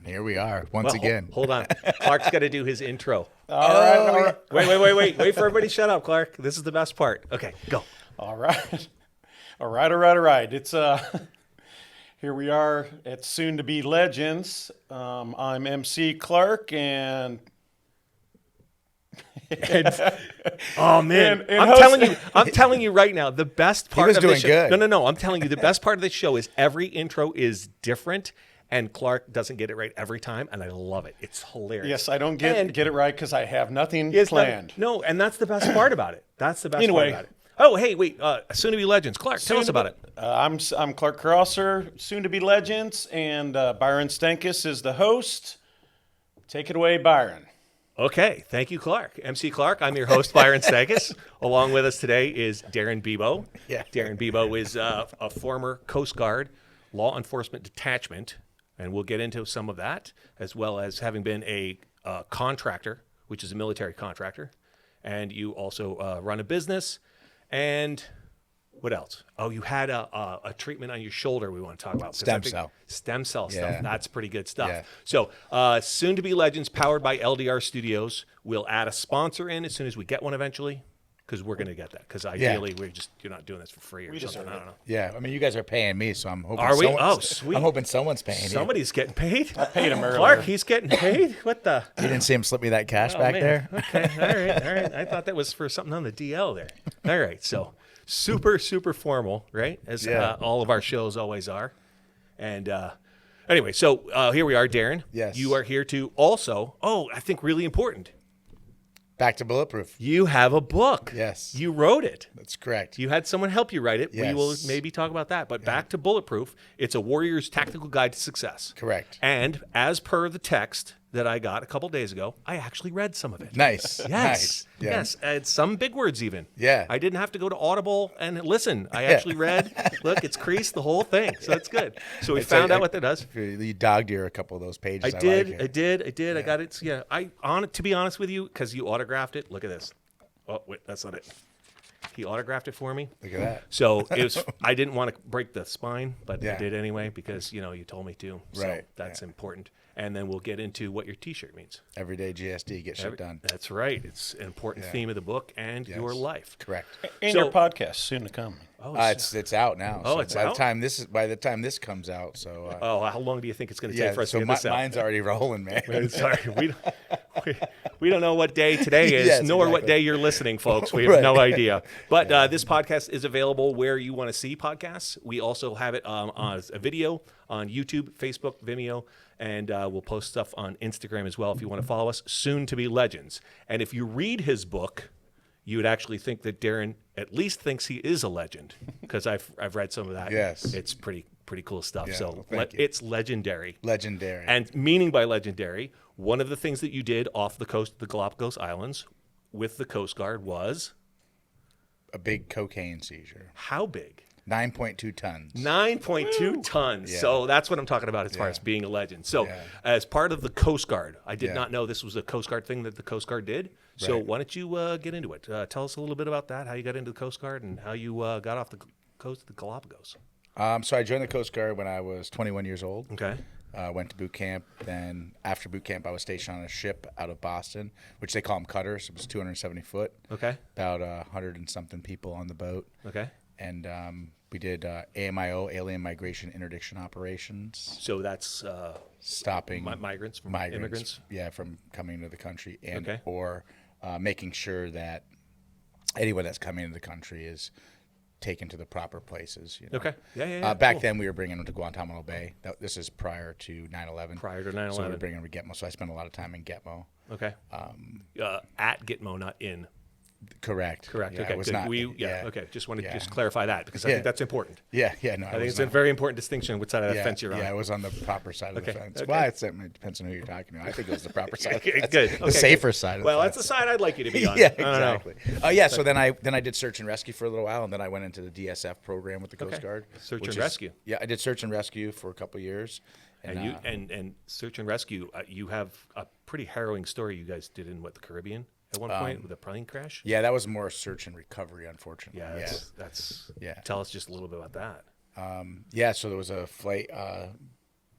Here we are once again. Hold on. Clark's got to do his intro. All right. Wait for everybody to shut up, Clark. This is the best part. Okay, go. All right. It's here we are at Soon to Be Legends. I'm MC Clark and oh man, and I'm telling you right now, the best part was of the doing show. good. No. I'm telling you, the best part of the show is every intro is different, and Clark doesn't get it right every time, and I love it. It's hilarious. yes, I don't get it right because I have nothing It's not- planned. no, and that's the best part about it. That's the best part Anyway. about it. Oh, hey, wait. Soon to be legends, Clark. Tell us about it. I'm Clark Krauser, Soon to Be Legends, and Byron Stenkus is the host. Take it away, Byron. Okay, thank you, Clark. MC Clark, I'm your host, Byron Stenkus. Along with us today is Darin Bibeau. Yeah. Darin Bibeau is a former Coast Guard law enforcement detachment, and we'll get into some of that, as well as having been a contractor, which is a military contractor. And you also run a business. And what else? Oh, you had a treatment on your shoulder we want to talk about. Stem cell stuff. Yeah. That's pretty good stuff. Yeah. So Soon to Be Legends, powered by LDR Studios. We'll add a sponsor in as soon as we get one eventually, because we're going to get that. Because ideally, you're not doing this for free or something. I don't know. Yeah, I mean, you guys are paying me, so I'm hoping. Are we? someone- Oh, sweet. I'm hoping someone's paying you. Somebody's getting paid. I paid him earlier. Clark, he's getting paid? What the? You didn't see him slip me that cash Oh, back man. there? Okay, all right. I thought that was for something on the DL there. All right, so super formal, right? As Yeah. all of our shows always are. And anyway, so here we are, Darin. Yes. You are here to also, I think really important, Back to Bulletproof. you have a book. Yes. You wrote it. That's correct. You had someone help you write it. We will Yes. maybe talk about that. But back to Bulletproof, it's a warrior's tactical guide to success. Correct. And as per the text that I got a couple days ago, I actually read some of it. Nice. Yes. Nice. Yeah. Yes. And some big words even. Yeah. I didn't have to go to Audible and listen. I actually read, look, it's creased the whole thing. So it's good. So we found out what that does. You dog deer a couple of those pages. I did. did. I got it. Yeah. To be honest with you, because you autographed it, look at this. Oh, wait, that's not it. He autographed it for me. Look at that. So it was. I didn't want to break the spine, but I Yeah. did anyway because you told me to. So Right. that's important. And then we'll get into what your T-shirt means. Everyday GSD, get shit done. That's right. It's an important theme of the book and your life. Correct. And So- your podcast soon to come. It's out now. Oh, so it's by out? by the time this comes out. So how long do you think it's going to yeah. take for us So to get this out? mine's already rolling, man. Sorry, we don't know what day today is, Yes, nor what exactly. day you're listening, folks. We have Right. no idea. But this podcast is available where you want to see podcasts. We also have it as a video on YouTube, Facebook, Vimeo, and we'll post stuff on Instagram as well if you want to follow us. Soon to Be Legends. And if you read his book, you would actually think that Darin at least thinks he is a legend, because I've read some of that. Yes. It's pretty cool stuff. Yeah, So well, thank you. it's legendary. Legendary. And meaning by legendary, one of the things that you did off the coast of the Galapagos Islands with the Coast Guard was a big cocaine seizure. how big? 9.2 tons. 9.2 tons. Yeah. So that's what I'm talking about as far as being a legend. So as part of the Coast Guard, I did not know this was a Coast Guard thing that the Coast Guard did. So why don't you get into it? Tell us a little bit about that, how you got into the Coast Guard and how you got off the coast of the Galapagos. So I joined the Coast Guard when I was 21 years old. Okay. Went to boot camp. Then after boot camp, I was stationed on a ship out of Boston, which they call them cutters. It was 270 foot. Okay. About 100 and something people on the boat. Okay. And we did AMIO, Alien Migration Interdiction Operations, So that's stopping migrants, from immigrants. Yeah, from coming to the country, and Okay. or making sure that anyone that's coming into the country is taken to the proper places. Okay. Yeah. Back Cool. then, we were bringing them to Guantanamo Bay. This is prior to 9/11. Prior to So we 9/11. were bringing them to Gitmo. So I spent a lot of time in Gitmo. Okay. At Gitmo, not in. Correct. Correct. Yeah, okay. it was good. not. Okay. Just want to Yeah. just clarify that because I Yeah. think that's important. Yeah. No. I think it's a very important distinction which side of the fence you're on. Yeah, I was on the proper side of the Okay, fence. okay. Well, it depends on who you're talking to. I think it was the proper side. Okay, That's good. The Okay, safer good. side of Well, the that's fence. the side I'd like you to be on. Yeah, I don't know. exactly. So then I did search and rescue for a little while, and then I went into the DSF program with the Coast Okay. Guard. Search which and is- rescue. Yeah, I did search and rescue for a couple of years. And you and search and rescue, you have a pretty harrowing story you guys did in the Caribbean at one point with a plane crash. Yeah, that was more search and recovery, unfortunately. Yeah, that's Yeah. Tell us just a little bit about that. Yeah, so there was a flight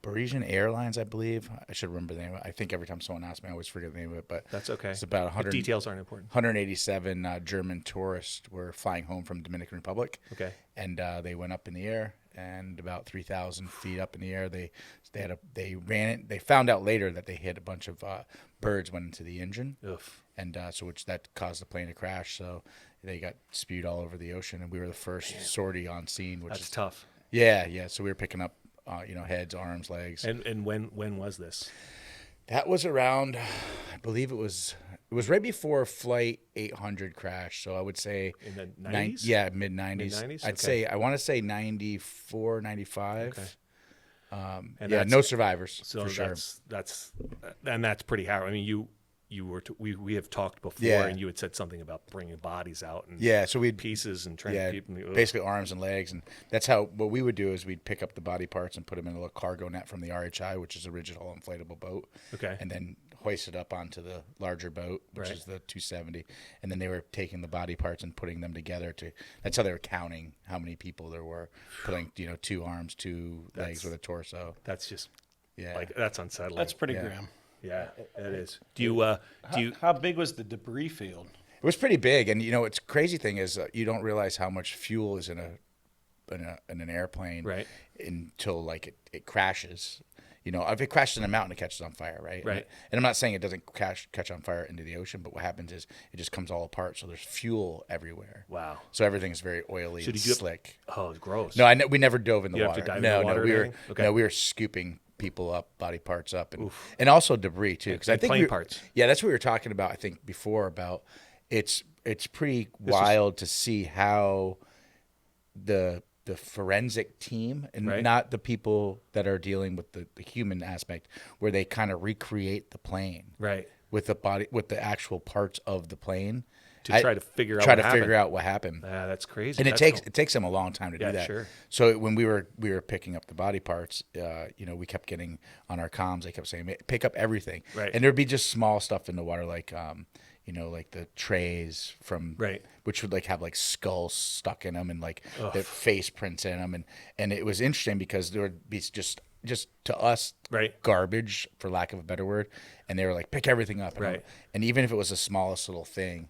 Parisian Airlines, I believe. I should remember the name. I think every time someone asks me, I always forget the name of it. But That's okay. It's about If 100. details aren't important. 187 German tourists were flying home from Dominican Republic. Okay. And they went up in the air, and about 3,000 feet up in the air, they ran it. They found out later that they hit a bunch of birds went into the engine, and so which that caused the plane to crash. So they got spewed all over the ocean, and we were the first sortie on scene, which That's is tough. Yeah. So we were picking up, heads, arms, legs. And when was this? That was around, I believe it was right before Flight 800 crash. So I would say In the 90s? mid-90s. Mid-90s? I want to say 94, 95. Okay. And no survivors So for sure. that's pretty hard. I mean, we have talked before, Yeah. and you had said something about bringing bodies out and Yeah, so we'd pieces and trying to keep them. basically arms and legs, and that's how what we would do is we'd pick up the body parts and put them in a little cargo net from the RHI, which is a original inflatable boat. Okay. And then hoist it up onto the larger boat, which Right. is the 270, and then they were taking the body parts and putting them together that's how they were counting how many people there were, putting 2 arms, 2 legs with a torso. That's just Yeah. that's unsettling. That's pretty grim. Yeah, it is. Do you? How big was the debris field? It was pretty big, and it's crazy thing is you don't realize how much fuel is in an airplane Right. until like it crashes. If it crashes in a mountain, it catches on fire, right? Right. And I'm not saying it doesn't catch on fire into the ocean, but what happens is it just comes all apart. So there's fuel everywhere. Wow. So everything is very oily So and did you- slick. Oh, it's gross. No, we never dove in the You have water. to dive in no, the water we or were anything? Okay. we were scooping people up, body parts up, and also debris too. Because I And think plane parts. Yeah, that's what we were talking about. I think before about it's pretty wild to see how the forensic team and Right. not the people that are dealing with the human aspect, where they kind of recreate the plane Right. with the actual parts of the plane To try to figure out what happened. figure out what happened. That's crazy. And That's it takes them a long time to Yeah, do that. sure. So when we were picking up the body parts, we kept getting on our comms. They kept saying, "Pick up everything." Right. And there'd be just small stuff in the water, like like the trays from Right. which would like have like skulls stuck in them and like the face prints in them, and it was interesting because there would be just to us Right. garbage, for lack of a better word, and they were like, "Pick everything up." Right. And even if it was the smallest little thing,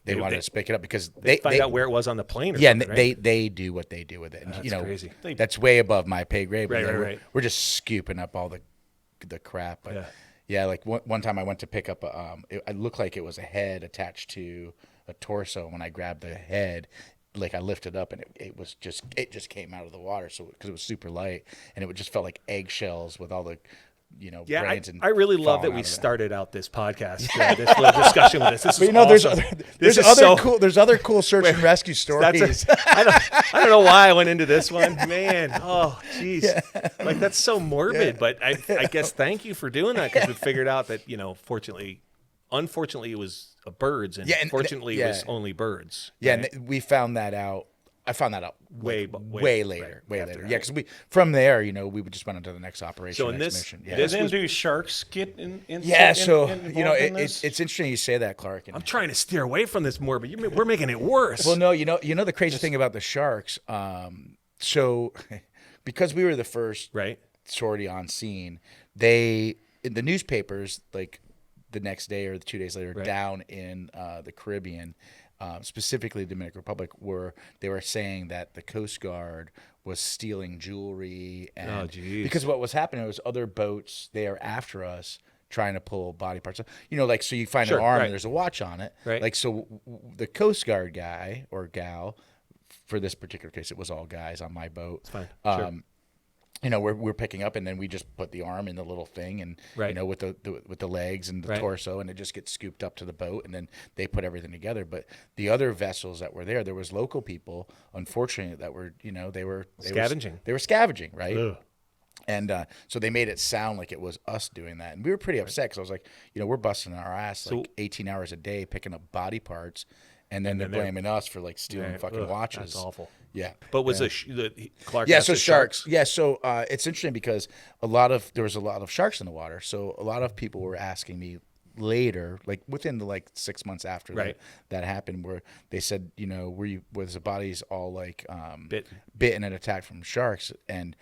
they wanted us to pick it up because They find out where it was on the plane. Or yeah, something, and right? they do what they do with it, and That's crazy. that's way above my pay grade. But Right. We're just scooping up all the crap. But Yeah. like one time I went to pick up it looked like it was a head attached to a torso. When I grabbed the head, like I lifted up and it just came out of the water. So because it was super light, and it just felt like eggshells with all the Yeah, brains and I really love falling that out we of it. started out this podcast, this little discussion with this. This But is awesome. there's other cool search and rescue stories. I don't know why I went into this one, man. Oh, jeez, like that's so morbid. But I guess thank you for doing that, because we figured out that unfortunately, it was birds, and fortunately, it was only birds. Yeah, right? and we found that out. I found that out Way later, way after, later. Yeah, because from there, we just went on to the next operation, So in next this- mission. Yeah. this Then was- do sharks get in? Yeah, so involved in this? it's interesting you say that, Clark. And, I'm trying to steer away from this more, but we're making it worse. well, no, the crazy thing about the sharks. So because we were the first right? sortie on scene, in the newspapers, like the next day or the 2 days later, down in the Caribbean, specifically the Dominican Republic, they were saying that the Coast Guard was stealing jewelry, and because what was happening was other boats there after us trying to pull body parts. Like so you find an arm and there's a watch on it. Right. Like so the Coast Guard guy or gal, for this particular case, it was all guys on my boat. It's fine. Sure. We're picking up, and then we just put the arm in the little thing, and with the legs and the torso, and it just gets scooped up to the boat, and then they put everything together. But the other vessels that were there was local people, unfortunately, that were they were Scavenging. They were scavenging, right? Ugh. And so they made it sound like it was us doing that, and we were pretty upset because I was like, we're busting our ass like 18 hours a day picking up body parts. And then they're blaming us for like stealing fucking watches. That's awful. Yeah. But was Clark? Yeah, asked so the sharks. Yeah, so it's interesting because there was a lot of sharks in the water. So a lot of people were asking me later, like within the 6 months after that happened, where they said, was the bodies all like bitten and attacked from sharks? And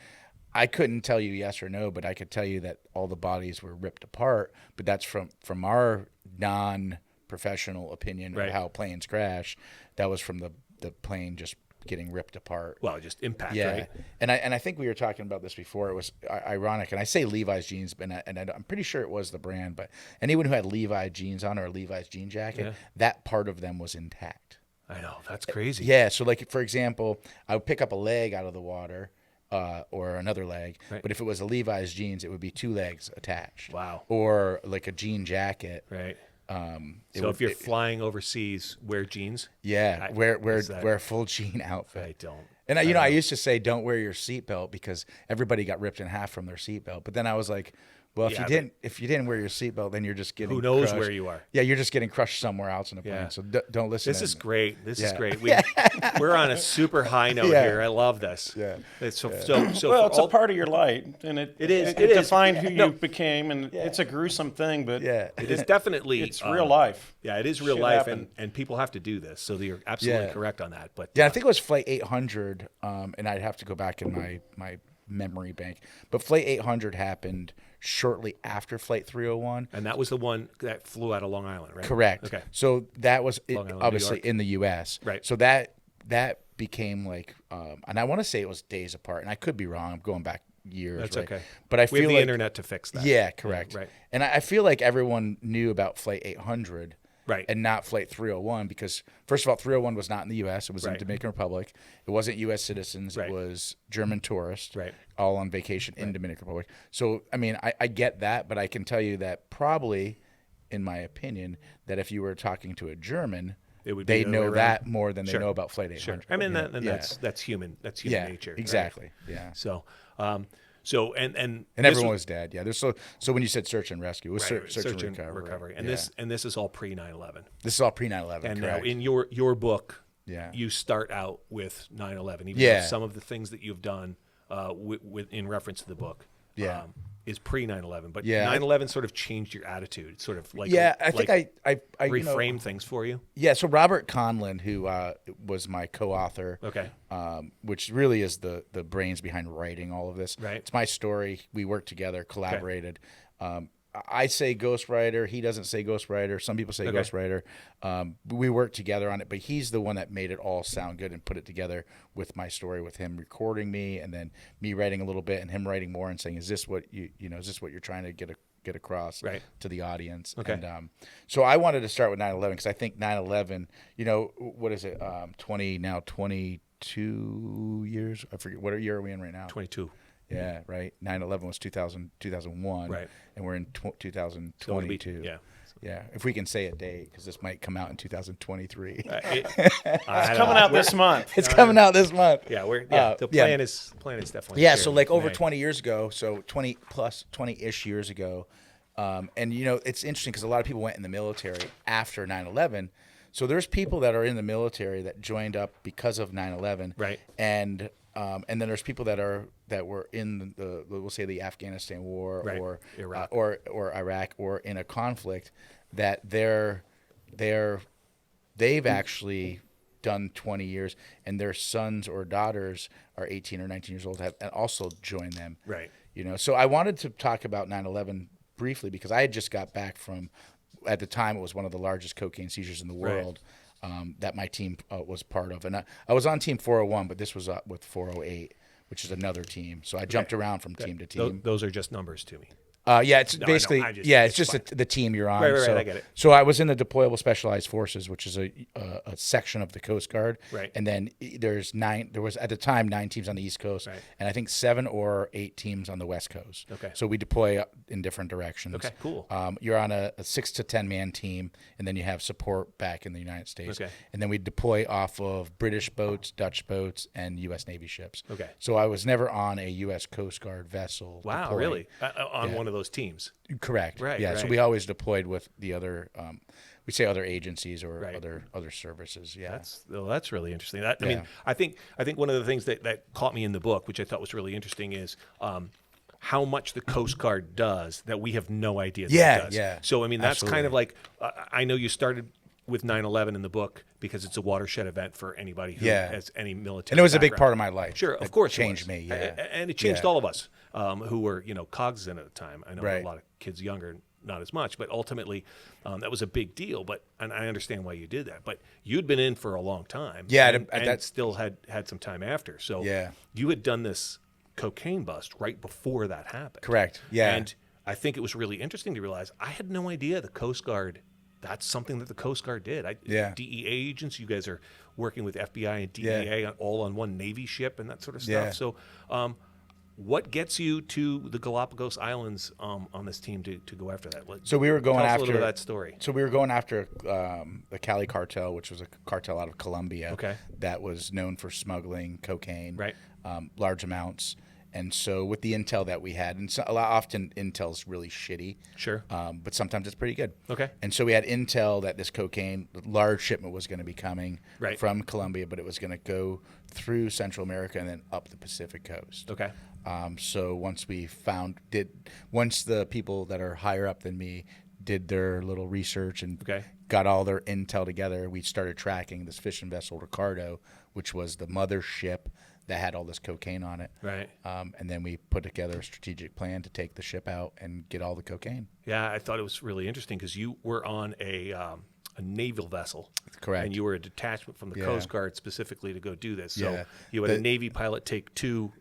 I couldn't tell you yes or no, but I could tell you that all the bodies were ripped apart. But that's from our non-professional opinion Right. of how planes crash. That was from the plane just getting ripped apart. Well, just impact, Yeah, right? and I think we were talking about this before. It was ironic, and I say Levi's jeans, but I'm pretty sure it was the brand. But anyone who had Levi jeans on or a Levi's jean jacket, that part of them was intact. I know, that's crazy. Yeah, so like for example, I would pick up a leg out of the water, or another leg, Right. but if it was a Levi's jeans, it would be 2 legs attached. Wow. Or like a jean jacket. Right. It So would- if you're flying overseas, wear jeans. Yeah, I- wear is that- wear a full jean outfit. I don't. And I used to say don't wear your seatbelt because everybody got ripped in half from their seatbelt. But then I was like, well, Yeah, if you didn't wear your seatbelt, then you're just getting Who knows crushed. where you are? Yeah, you're just getting crushed somewhere else in the plane. Yeah. So don't listen. This is great. This is Yeah. great. We're on a super high note Yeah. here. I love this. Yeah. It's so Well, for it's all- a part of your life, and it is. It It is. defined who No. you became, and it's a gruesome thing, but Yeah. It is definitely it's real life. Yeah, it is real Shit life, happened. and people have to do this. So you're absolutely Yeah. correct on that. But Yeah, I think it was Flight 800, and I'd have to go back in my memory bank. But Flight 800 happened shortly after Flight 301. and that was the one that flew out of Long Island, right? Correct. Okay. So that was Long Island, New obviously York. in the U.S. Right. So that became like, and I want to say it was days apart, and I could be wrong. I'm going back years. That's right? okay. But I We feel have the like internet to fix that. yeah, correct. right. And I feel like everyone knew about Flight 800. Right. And not Flight 301 because, first of all, 301 was not in the U.S. It was in Right. Dominican Republic. It wasn't U.S. citizens. Right. It was German tourists, Right. all on vacation in Dominican Republic. So, I mean, I get that, but I can tell you that probably, in my opinion, that if you were talking to a German, It would be they the other know way around. that more than they Sure. know about Flight 800. Sure. I mean, you know? and Yeah. that's human. That's human yeah, nature. right? exactly. Yeah. So, and And this everyone was- was dead. Yeah. There's so when you said search and rescue, it was right, search and recovery. and Yeah. this is all pre 9/11. This is all pre 9/11. And correct. now in your book, Yeah. you start out with 9/11. Even Yeah. though some of the things that you've done in reference to the book, Yeah. is pre 9/11. But Yeah. 9/11 sort of changed your attitude, sort of like Yeah, I think like I you know, reframed things for you. yeah, so Robert Conlon, who was my co-author, Okay. which really is the brains behind writing all of this. Right. It's my story. We worked together, collaborated. I say ghostwriter. He doesn't say ghostwriter. Some people say Okay. ghostwriter. We worked together on it, but he's the one that made it all sound good and put it together with my story, with him recording me and then me writing a little bit and him writing more and saying, "Is this what is this what you're trying to get across Right. to the audience?" Okay. And so I wanted to start with 9/11 because I think 9/11. What is it? 22 years. I forget what year are we in right now. 22. Yeah, right. 9/11 was 2001, Right. And we're in 2022. Yeah. Yeah. If we can say a date, because this might come out in 2023. It's coming out this month. It's coming out this month. Yeah, the yeah. plan is definitely Yeah, here so in like over May. 20 years ago, so 20-ish years ago, and it's interesting because a lot of people went in the military after 9/11. So there's people that are in the military that joined up because of 9/11, Right. And then there's people that were in the we'll say the Afghanistan war Right. or Iraq. or Iraq or in a conflict that they've actually done 20 years and their sons or daughters are 18 or 19 years old have and also joined them. Right. So I wanted to talk about 9/11 briefly because I had just got back from, at the time it was one of the largest cocaine seizures in the Right. world. That my team was part of. And I was on team 401, but this was with 408, which is another team. So I jumped around from team to team. Those are just numbers to me. Yeah, it's I know. basically I just- it's it's just the team you're on. Right, so, I get it. So I was in the deployable specialized forces, which is a section of the Coast Guard. Right. And then there was at the time 9 teams on the East Coast, Right. and I think 7 or 8 teams on the West Coast. Okay. So we deploy in different directions. Okay, cool. You're on a 6 to 10 man team, and then you have support back in the United States. Okay. And then we deploy off of British boats, Dutch boats, and U.S. Navy ships. Okay. So I was never on a U.S. Coast Guard vessel. Wow, deploying. really? On one of those teams. Correct. Right, Yeah. So right. we always deployed with the other, we say other agencies or Right. other services. Yeah. That's really interesting. I mean, Yeah. I think one of the things that caught me in the book, which I thought was really interesting, is how much the Coast Guard does that we have no idea that Yeah, it does. yeah. So I mean, that's kind of like I know you started with 9/11 in the book because it's a watershed event for anybody who has any military. And it was a big background. part of my life. Sure, of course, it changed was. me. Yeah, and it changed all of us who were cognizant at the time. I know a lot of kids younger, not as much, but ultimately that was a big deal. And I understand why you did that. But you'd been in for a long time. Yeah, and still had some time after. So you had done this cocaine bust right before that happened. Correct. Yeah. And I think it was really interesting to realize I had no idea the Coast Guard. That's something that the Coast Guard did. DEA agents, you guys are working with FBI and DEA all on one Navy ship and that sort of stuff. So what gets you to the Galapagos Islands on this team to go after that? So we were going tell us after a little bit of that story. So we were going after the Cali cartel, which was a cartel out of Colombia that was known for smuggling cocaine, large amounts. And so with the intel that we had, and often intel's really shitty, but sometimes it's pretty good. And so we had intel that this cocaine, large shipment was going to be coming from Colombia, but it was going to go through Central America and then up the Pacific coast. So once the people that are higher up than me did their little research and got all their intel together, we started tracking this fishing vessel, Ricardo, which was the mothership that had all this cocaine on it. And then we put together a strategic plan to take the ship out and get all the cocaine. Yeah, I thought it was really interesting because you were on a naval vessel. Correct. And you were a detachment from the Coast Guard specifically to go do this. So you had a Navy pilot take two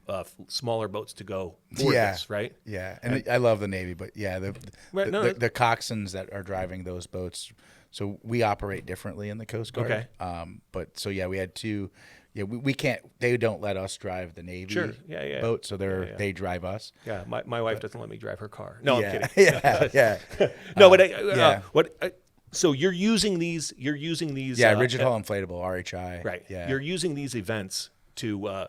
smaller boats to go board this, right? Yeah, and I love the Navy, but the coxswains that are driving those boats, so we operate differently in the Coast Guard. But so we had two. Yeah, we can't. They don't let us drive the Navy boat, so they drive us. Yeah, my wife doesn't let me drive her car. No, I'm kidding. No, but so you're using these. Rigid hull inflatable RHI. Right. Yeah. You're using these events to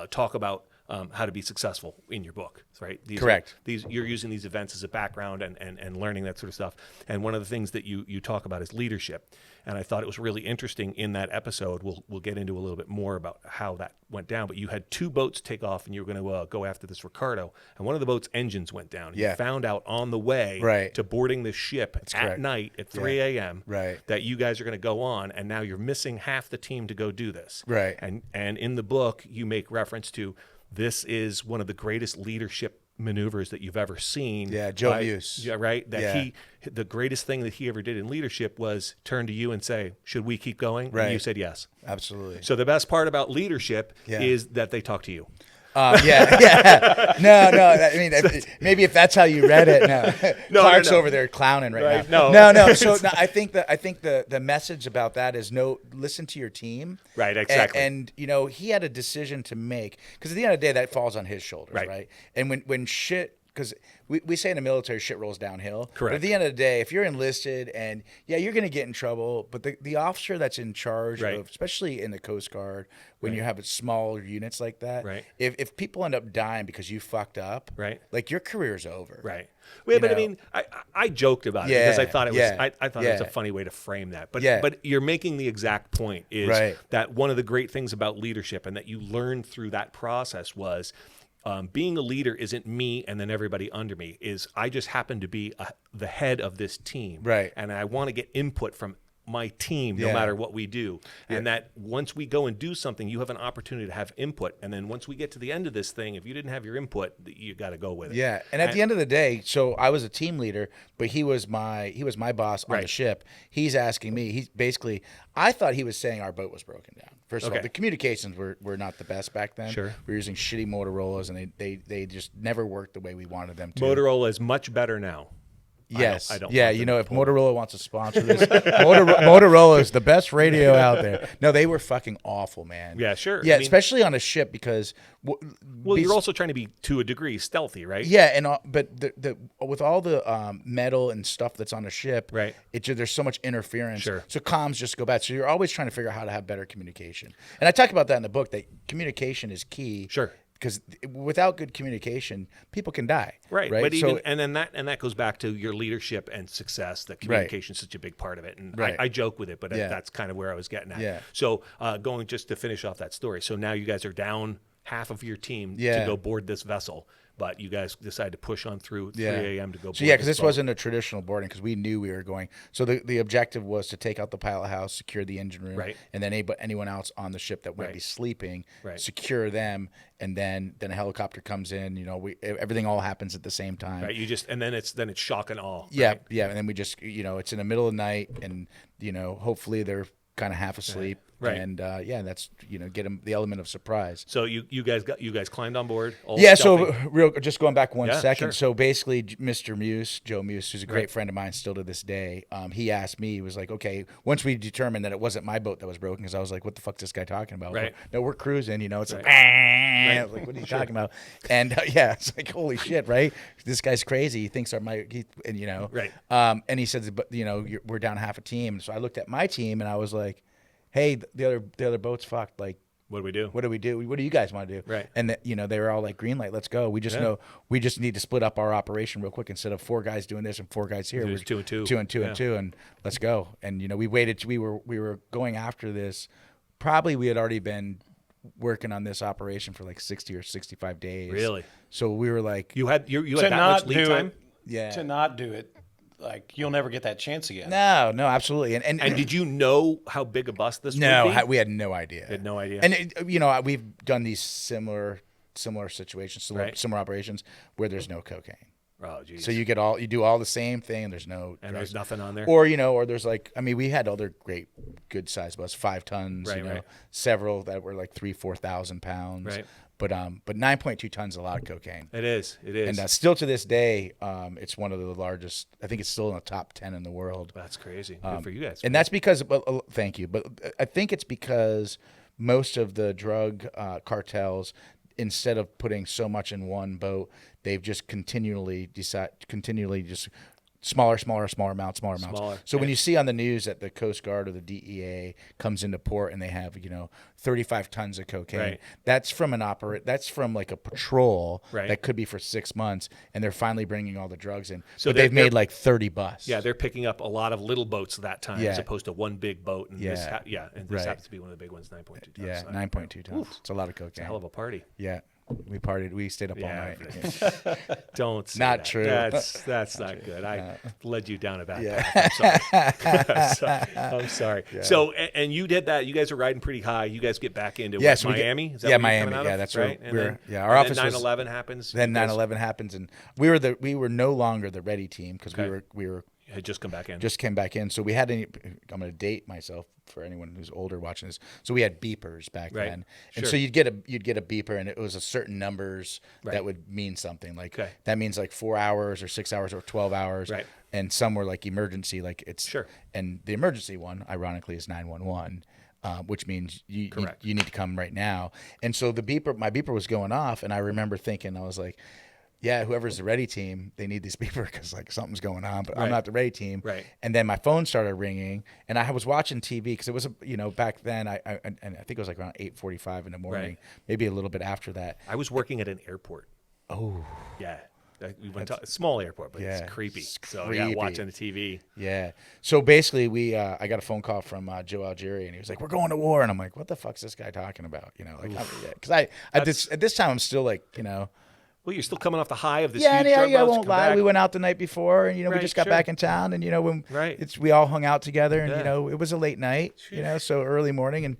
talk about how to be successful in your book, right? Correct. You're using these events as a background and learning that sort of stuff. And one of the things that you talk about is leadership. And I thought it was really interesting in that episode. We'll get into a little bit more about how that went down. But you had two boats take off, and you were going to go after this Ricardo. And one of the boat's engines went down. You found out on the way to boarding the ship at night at 3 a.m. That you guys are going to go on, and now you're missing half the team to go do this. And in the book, you make reference to this is one of the greatest leadership maneuvers that you've ever seen. Yeah, Joe Muse. Yeah, right. The greatest thing that he ever did in leadership was turn to you and say, "Should we keep going?" And you said yes. Absolutely. So the best part about leadership is that they talk to you. No. I mean, maybe if that's how you read it, no. Clark's over there clowning right now. No. So I think the message about that is listen to your team. Right. Exactly. And he had a decision to make because at the end of the day, that falls on his shoulders. Right. And when shit. Because we say in the military, shit rolls downhill. Correct. But at the end of the day, if you're enlisted and you're going to get in trouble, but the officer that's in charge of, especially in the Coast Guard, when you have smaller units like that, if people end up dying because you fucked up, like your career's over. Right. Well, but I mean, I joked about it because I thought it was I thought it was a funny way to frame that. But you're making the exact point is that one of the great things about leadership and that you learned through that process was being a leader isn't me and then everybody under me. Is I just happen to be the head of this team, and I want to get input from my team no matter what we do, and that once we go and do something, you have an opportunity to have input, and then once we get to the end of this thing, if you didn't have your input, you got to go with it. And at the end of the day, so I was a team leader, but he was my boss on the ship. He's asking me. He's basically, I thought he was saying our boat was broken down. First of all, the communications were not the best back then. We were using shitty Motorola's, and they just never worked the way we wanted them to. Motorola is much better now. Yes. I don't if Motorola wants to sponsor this, Motorola is the best radio out there. No, they were fucking awful, man. Yeah, sure. Yeah, especially on a ship because. You're also trying to be, to a degree, stealthy, right? Yeah, but the with all the metal and stuff that's on the ship, there's so much interference. So comms just go bad. So you're always trying to figure out how to have better communication. And I talk about that in the book, that communication is key. Because without good communication, people can die. Right. But that goes back to your leadership and success. That communication is such a big part of it. And I joke with it, but that's kind of where I was getting at. So going just to finish off that story. So now you guys are down half of your team to go board this vessel. but you guys decided to push on through 3 a.m. to go. So yeah, because this wasn't a traditional boarding, because we knew we were going. So the objective was to take out the pilot house, secure the engine room, Right. and then anyone else on the ship that might be sleeping, Right. secure them, and then a helicopter comes in. Everything all happens at the same time. right. You just and then it's shock and awe. Yeah, right? yeah, and then we just it's in the middle of the night, and hopefully they're kind of half asleep, Right. and that's get them the element of surprise. So you guys climbed on board. All Yeah, stealthy. just going back one second. Sure. So basically, Mr. Joe Muse, who's a great friend of mine still to this day, he asked me, he was like, okay, once we determined that it wasn't my boat that was broken, because I was like, what the fuck's this guy talking about? Right. No, we're cruising, it's like, Right. like, what are you talking about? And it's like, holy shit, right? This guy's crazy. He thinks Right. and he says, but we're down half a team. So I looked at my team and I was like, hey, the other boat's fucked. Like, What do we do? what do we do? What do you guys want to do? Right. And they were all like, green light, let's go. We just know we just need to split up our operation real quick. Instead of 4 guys doing this and 4 guys here, There's 2 and 2. 2 and 2 Yeah. and 2, and let's go. And we waited. We were going after this. Probably we had already been working on this operation for like 60 or 65 days. Really? So we were like, You had To that much not lead do time. it. yeah. To not do it, like you'll never get that chance again. No, absolutely. And And did you know how big a bust this would be? we had no idea. Had no idea. And we've done these similar situations, Right. similar operations where there's no cocaine. Oh, geez. So you do all the same thing, and there's no and drugs. there's nothing on there. Or there's we had other good size busts, 5 tons, Right. several that were like 3,000-4,000 pounds. Right. But 9.2 tons is a lot of cocaine. It is. And still to this day, it's one of the largest. I think it's still in the top 10 in the world. That's crazy. Good for you guys. And that's because, thank you, but I think it's because most of the drug cartels, instead of putting so much in one boat, they've just continually just smaller amounts. Smaller. So when you see on the news that the Coast Guard or the DEA comes into port and they have 35 tons of cocaine, Right. that's from like a patrol Right. that could be for 6 months, and they're finally bringing all the drugs in. So But they've they're- made like 30 busts. Yeah, they're picking up a lot of little boats that time Yeah. as opposed to one big boat. And this and this Right. happens to be one of the big ones, 9.2 tons. Yeah, So, 9.2 tons. It's a lot of cocaine. hell of a party. Yeah, we partied. We stayed up all Yeah, night. Don't say Not that. true. That's not good. I led you down a bad Yeah. path. I'm sorry. So, and you did that. You guys are riding pretty high. You guys get back into Yeah, so we get- Miami? Is that yeah, where you're Miami. coming out Yeah, of? that's where right. And we're- then, yeah, our and office then was- 9/11 happens. Then You guys 9/11 happens, and we were no longer the ready team because Okay. we were had just come back in. just came back in. So we had I'm going to date myself for anyone who's older watching this. So we had beepers back Right. then, and Sure. so you'd get a beeper, and it was a certain numbers Right. that would mean something. Like Okay. that means like 4 hours or 6 hours or 12 hours. Right. And some were like emergency, like it's Sure. And the emergency one, ironically, is 911. Which means you Correct. need to come right now. And so my beeper was going off, and I remember thinking, I was like, yeah, whoever's the ready team, they need this beeper because like something's going on, but Right. I'm not the ready team. Right. And then my phone started ringing, and I was watching TV because it was back then and I think it was like around 8:45 in the morning, Right. maybe a little bit after that. I was working at an airport. Oh, Yeah. We went to a small airport, but Yeah, it's creepy. it's So yeah, creepy. watching the TV. yeah. So basically, I got a phone call from Joe Algieri, and he was like, "We're going to war," and I'm like, "What the fuck's this guy talking about?" Because at this time I'm still like Well, you're still coming off the high of this Yeah, huge and drug I bust, won't come lie. back. We went out the night before, and we Right, just got sure. back in town, and when Right. we all hung out together, and Yeah. it was a late night, so early morning, and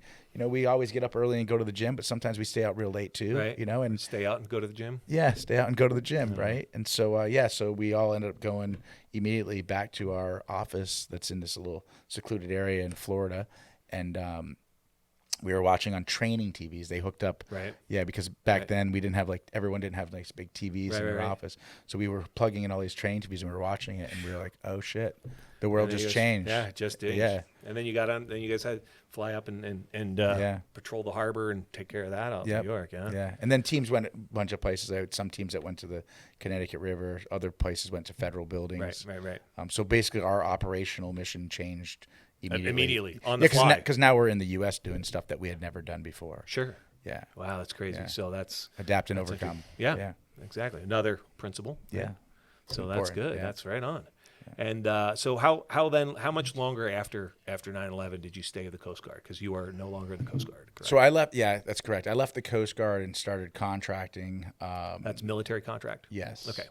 we always get up early and go to the gym, but sometimes we stay out real late too, Right. and Stay out and go to the gym. yeah, stay out and go to the gym, right? And so so we all ended up going immediately back to our office that's in this little secluded area in Florida, and we were watching on training TVs. They hooked up, Right. Yeah, because back Right. then everyone didn't have nice big TVs in their Right. office, so we were plugging in all these training TVs and we were watching it, and we were like, "Oh shit, the world And then just you guys- changed." Yeah, it just did. Yeah. And then you got on. Then you guys had to fly up and Yeah. patrol the harbor and take care of that out in Yep. New York. Yeah. Yeah, and then teams went a bunch of places. I had some teams that went to the Connecticut River. Other places went to federal buildings. Right. So basically, our operational mission changed immediately. On the fly. Because now we're in the U.S. doing stuff that we had never done before. Sure. Yeah, Wow, that's crazy. Yeah. So that's adapt and that's like overcome. yeah, exactly. Another principle. Yeah. So that's Important, good. yeah. That's right on. And so how much longer after 9/11 did you stay at the Coast Guard? Because you are no longer in the Coast Guard, correct? So I left. Yeah, that's correct. I left the Coast Guard and started contracting. That's military contract? Yes. Okay.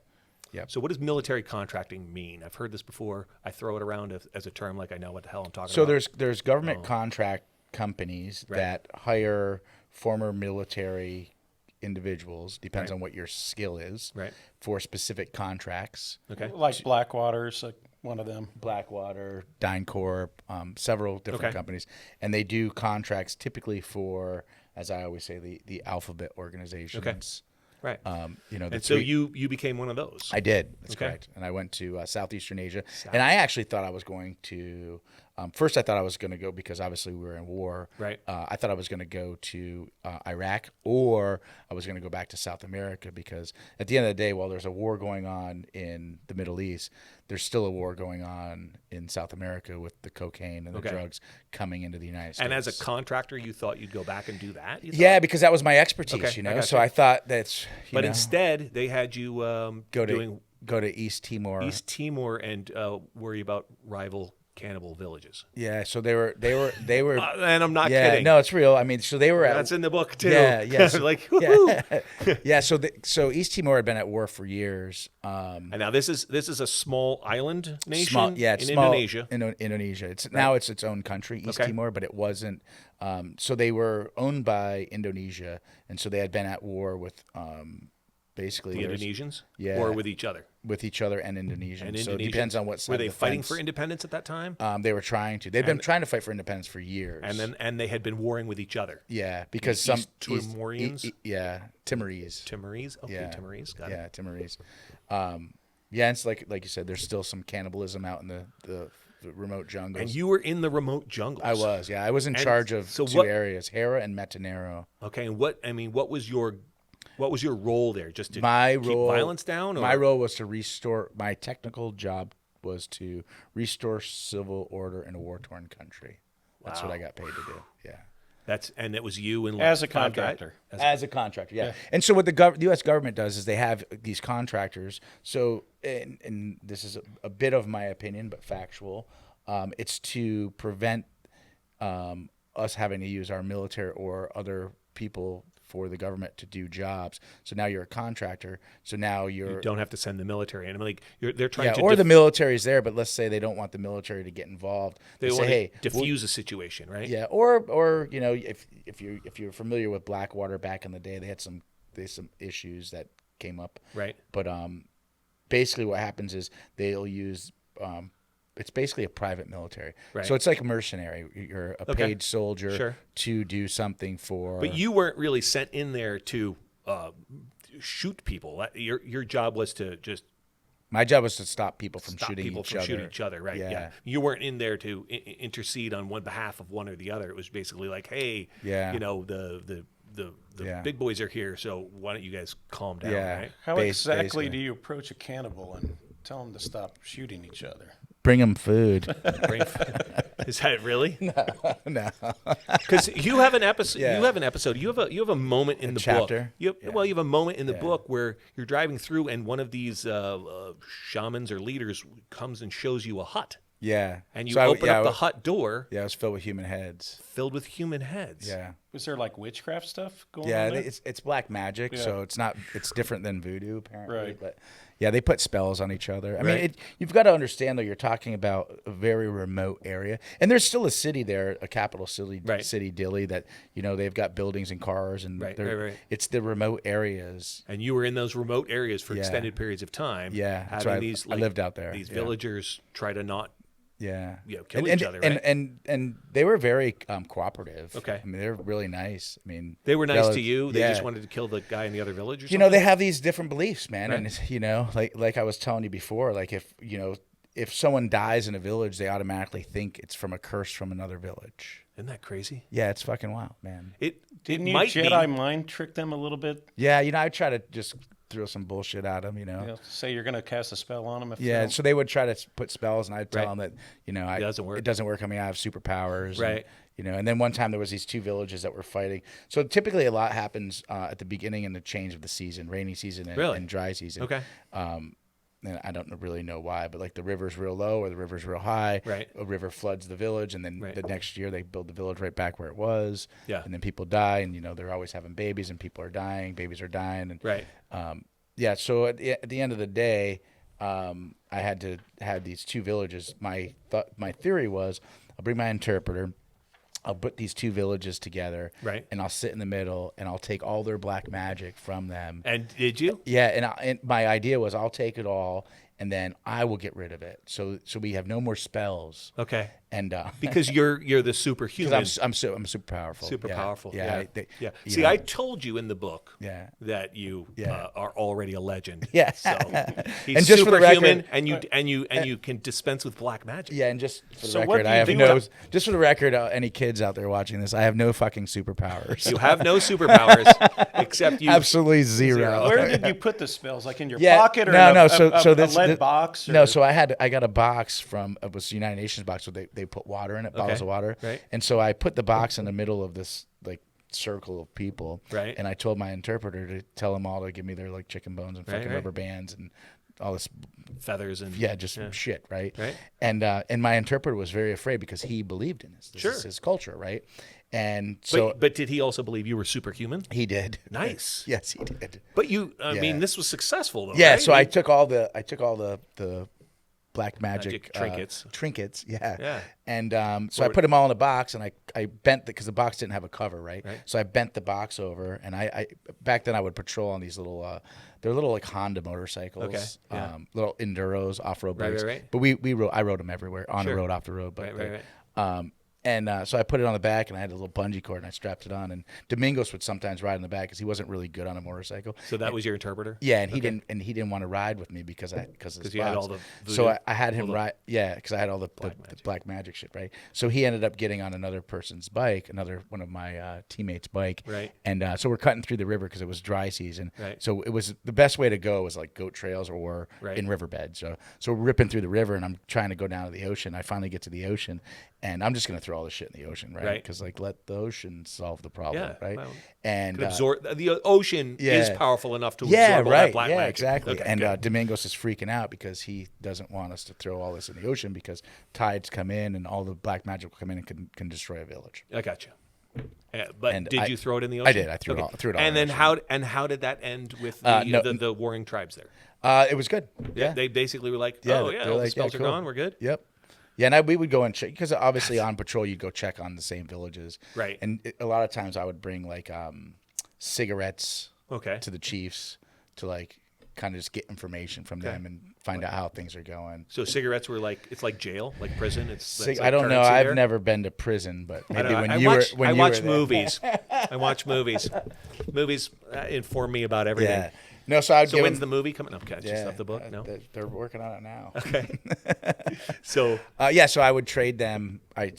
Yep. So what does military contracting mean? I've heard this before. I throw it around as a term like I know what the hell I'm talking So about. there's government contract companies that hire former military individuals, depends on what your skill is, for specific contracts. Okay. Like Blackwater's like one of them. Blackwater, DynCorp, several different companies. And they do contracts typically for, as I always say, the alphabet organizations. Okay. Right. And so you became one of those. I did. That's correct. And I went to Southeastern Asia. And I actually thought I was going to, first I thought I was going to go because obviously we were in war. Right. I thought I was going to go to Iraq, or I was going to go back to South America, because at the end of the day, while there's a war going on in the Middle East, there's still a war going on in South America with the cocaine and the drugs coming into the United States. And as a contractor, you thought you'd go back and do that? Yeah, because that was my expertise, So I thought that's, But instead, they had you go to East Timor. East Timor and worry about rival cannibal villages. Yeah, so they were and I'm not kidding. No, it's real. I mean, so they were that's in the book too. Yeah. So, like so East Timor had been at war for years. And now this is a small island nation it's in small, Indonesia. Indonesia. Now it's its own country, East Timor, but it wasn't. So they were owned by Indonesia, and so they had been at war with basically the Indonesians, yeah, or with each other. With each other and Indonesians. And so it depends on what side. Were they of the fighting fence. for independence at that time? They were trying to. They've been trying to fight for independence for years. And they had been warring with each other. Yeah, because East Timorians. Timorese. Timorese. Okay, Timorese. Got it. Yeah, Timorese. It's like you said. There's still some cannibalism out in the remote jungles. And you were in the remote jungles. I was. Yeah, I was in charge of two areas, Hera and Metanero. Okay, and what was your role there? Just to keep violence down? Or? My role was to restore. My technical job was to restore civil order in a war-torn country. That's what I got paid to do. Yeah. And it was you and as a contractor. As a contractor, yeah. And so what the U.S. government does is they have these contractors. So, and this is a bit of my opinion, but factual. It's to prevent us having to use our military or other people for the government to do jobs. So now you're a contractor. So now you don't have to send the military in. I mean, like they're trying to. Or the military's there, but let's say they don't want the military to get involved. They say, want hey, to diffuse a situation, right? Yeah. Or if you're familiar with Blackwater back in the day, they had some issues that came up. Right. But basically what happens is they'll use it's basically a private military. Right. So it's like a mercenary. You're a paid soldier to do something for. But you weren't really sent in there to shoot people. Your job was to just. My job was to stop people from shooting each other. Right. Yeah. You weren't in there to intercede on one behalf of one or the other. It was basically like, hey, the big boys are here, so why don't you guys calm down? Yeah. Right? How exactly do you approach a cannibal and tell them to stop shooting each other? Bring them food. Is that really? No. Because you have an episode. Yeah. You have an episode. You have a moment in the chapter. book. You have a moment in the book where you're driving through, and one of these shamans or leaders comes and shows you a hut. Yeah. And you open up the hut door. Yeah, it was filled with human heads. Yeah. Was there like witchcraft stuff going on? Yeah, there? it's black magic, so it's different than voodoo apparently. Right. But yeah, they put spells on each other. I mean, you've got to understand though, you're talking about a very remote area, and there's still a city there, a capital city, Dili, that they've got buildings and cars, and it's the remote areas. And you were in those remote areas for extended periods of time. Yeah, having I lived out there. These villagers try to not. Kill each other, right? And they were very cooperative. Okay. I mean, they're really nice. I mean, they were nice to you. They just wanted to kill the guy in the other village or something? They have these different beliefs, man. Right. And like I was telling you before, like if someone dies in a village, they automatically think it's from a curse from another village. Isn't that crazy? Yeah, it's fucking wild, man. Didn't you Jedi mind trick them a little bit? Yeah, I try to just throw some bullshit at them, Say you're going to cast a spell on them. So they would try to put spells, and I'd tell them that, it doesn't work on me. I have superpowers. Right. And then one time there was these two villages that were fighting. So typically a lot happens at the beginning and the change of the season, rainy season and dry season. Okay. and I don't really know why, but like the river's real low or the river's real high. Right. A river floods the village, and then Right. the next year they build the village right back where it was. Yeah. And then people die, and they're always having babies, and people are dying, babies are dying, and Right. yeah. So at the end of the day, I had to have these two villages. My theory was, I'll bring my interpreter. I'll put these two villages together, Right. and I'll sit in the middle, and I'll take all their black magic from them. And did you? Yeah, and my idea was I'll take it all, and then I will get rid of it. So we have no more spells. Okay. And Because you're the superhuman. because I'm super powerful. Super Yeah. powerful. Yeah. Yeah. you See, know. I told you in the book Yeah. that you Yeah. are already a legend. Yeah. So he's And just for the superhuman, record- and you can dispense with black magic. Yeah, and just for the So what record, do I you have do no. with- Just for the record, any kids out there watching this, I have no fucking superpowers. You have no superpowers except you. Absolutely zero. Zero. Where did you put the spells? Like in your Yeah, pocket or no, in no. a, So a this lead this- box? Or? No, so I got a box from it was United Nations box, so they put water in it, bottles Okay. of water, Right. And so I put the box in the middle of this like circle of people, Right. And I told my interpreter to tell them all to give me their like chicken bones and fucking right. rubber bands and all this, feathers and just shit, right? Right. And my interpreter was very afraid because he believed in this. This Sure. is his culture, right? And so but did he also believe you were superhuman? he did. Nice. Yes, he did. But you, I Yeah. mean, this was successful though. Yeah, right? so I took all the black magic trinkets. Trinkets, yeah. Yeah. And so I put them all in a box, and I bent because the box didn't have a cover, right? So I bent the box over, and I back then I would patrol on these little, they're little like Honda motorcycles, Okay, yeah. little enduros, off-road Right, bikes. right. But I rode them everywhere, on the road, off the road. But Right. And so I put it on the back, and I had a little bungee cord, and I strapped it on. And Domingos would sometimes ride in the back because he wasn't really good on a motorcycle. So that was your interpreter? Yeah, and he didn't want to ride with me because you had all the so voodoo? I had him ride. Yeah, because I had all the black magic shit, right? So he ended up getting on another person's bike, one of my teammates' bike, Right. And so we're cutting through the river because it was dry season, Right. So it was the best way to go was like goat trails or Right. in riverbed. So we're ripping through the river, and I'm trying to go down to the ocean. I finally get to the ocean, and I'm just gonna throw all this shit in the ocean, right? Right. Because like let the ocean solve the problem, Yeah, right? well, And the ocean is yeah. powerful enough to yeah, absorb all right. that black Yeah, magic. exactly. Okay, And good. Domingos is freaking out because he doesn't want us to throw all this in the ocean because tides come in and all the black magic will come in and can destroy a village. I got you. But And did you throw it in the ocean? I did. I threw it all And in the then ocean. how did that end with the warring tribes there? It was good. Yeah. They basically were like, Yeah, oh they're yeah, all the like, spells yeah, are cool. gone. We're good. Yep. Yeah, and we would go and check because obviously on patrol you'd go check on the same villages, Right. And a lot of times I would bring like cigarettes Okay. to the chiefs to like kind of just get information from them and find out how things are going. So cigarettes were like it's like jail, like prison. It's like I don't know. currency I've there? never been to prison, but I maybe don't know. when I you watch, were when I you watch were there. movies. I watch movies. Movies inform me about everything. Yeah. No, so I'd So give when's them, the movie coming up? Okay, I just left the book. No. They're working on it now. Okay. So Yeah, so I would trade them. I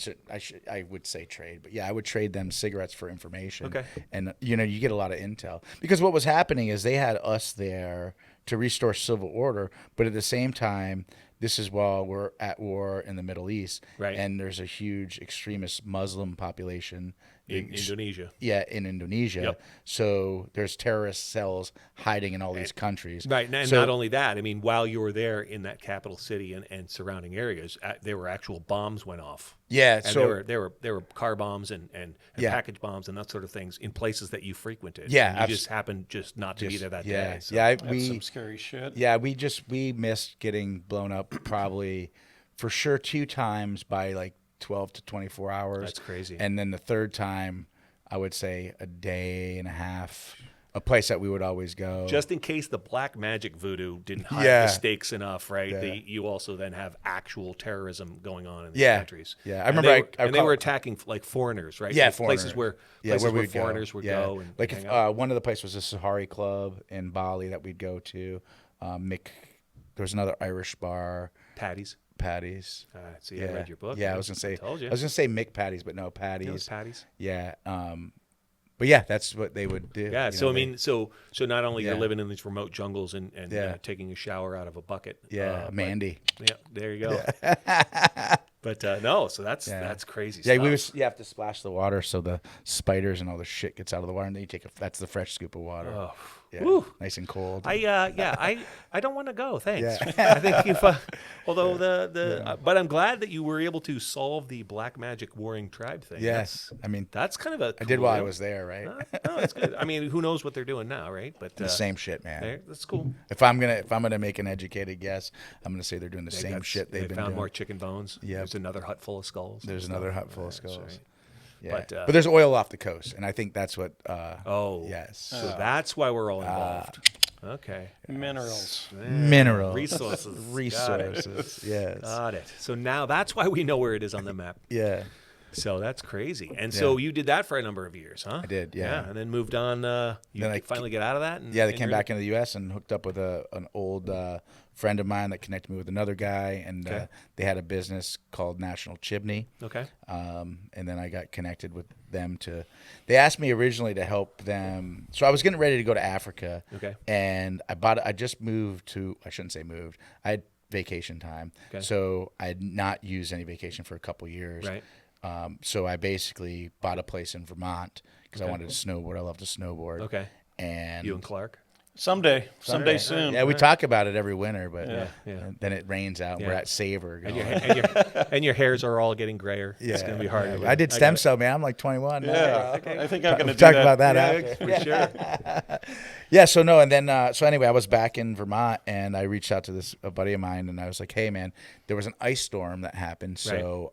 would say trade, but yeah, I would trade them cigarettes for information. Okay. And you get a lot of intel because what was happening is they had us there to restore civil order, but at the same time, this is while we're at war in the Middle East, Right. And there's a huge extremist Muslim population in Indonesia. Yeah, in Indonesia. Yep. So there's terrorist cells hiding in all these countries. Right, and So- not only that, I mean, while you were there in that capital city and surrounding areas, there were actual bombs went off. Yeah, And so there were car bombs and Yeah. package bombs and that sort of things in places that you frequented. Yeah, And you just happened not to be there that yeah, day. So. yeah. That's some scary shit. Yeah, we missed getting blown up probably for sure 2 times by like 12 to 24 hours. That's crazy. And then the third time, I would say a day and a half. A place that we would always go. Just in case the black magic voodoo didn't hide Yeah. the stakes enough, right? Yeah. You also then have actual terrorism going on in these Yeah. countries. Yeah. I And remember they were attacking like foreigners, right? Yeah, Like places foreigners. where we'd foreigners would go and like hang if, out. one of the places was a Sahari club in Bali that we'd go to. There was another Irish bar, Patties. Patties. See, I read your book. Yeah, I was gonna say. told you. I was gonna say Mick Patties, but no Patties. It was Patties. Yeah. But yeah, that's what they would do. Yeah. you So know, I mean, so not only you're Yeah. living in these remote jungles and Yeah. taking a shower out of a bucket. yeah, but- Mandy. yeah. There you go. But no, so that's crazy Yeah, stuff. you have to splash the water so the spiders and all the shit gets out of the water, and then you take that's the fresh scoop of water. Oh, Yeah, whew. nice and cold. I don't want to go. Thanks. Yeah. I think if although but I'm glad that you were able to solve the black magic warring tribe thing. Yes, I mean That's kind of a I did cool while I deal. was there, right? No, that's good. I mean, who knows what they're doing now, right? But The same shit, man. that's cool. If I'm gonna make an educated guess, I'm gonna say they're doing the same That's- shit they've they been found doing. more chicken bones. Yep. There's another hut full of skulls. There's another hut full of That's skulls. right. Yeah. But, But there's oil off the coast, and I think that's what. Oh, Yes. So that's why we're all involved. Okay. Minerals. Minerals. Resources. Resources. Yes. Got it. So now that's why we know where it is on the map. Yeah. So that's crazy. And so you did that for a number of years, huh? I did, yeah. And then moved on. You Then I finally get out of that? And, Yeah, they and came you're- back into the U.S. and hooked up with an old friend of mine that connected me with another guy, and Okay. they had a business called National Chimney. Okay. And then I got connected with them to. They asked me originally to help them. So I was getting ready to go to Africa. Okay. And I just moved to. I shouldn't say moved. I had vacation time. Okay. So I had not used any vacation for a couple years. Right. So I basically bought a place in Vermont because I wanted to snowboard. I love to snowboard. Okay. And You and Clark? Someday soon. yeah, we talk about it every winter, but Yeah. then it rains out. And We're Yeah. at Savor. And going, your hairs are all getting grayer. yeah, It's going to be hard. yeah. I did stem cell, man. I'm like 21. Yeah, I think I'm going to We'll do talk that. about that Yeah, after. for sure. Yeah, so no, and then so anyway, I was back in Vermont, and I reached out to a buddy of mine, and I was like, "Hey, man, there was an ice storm that happened, so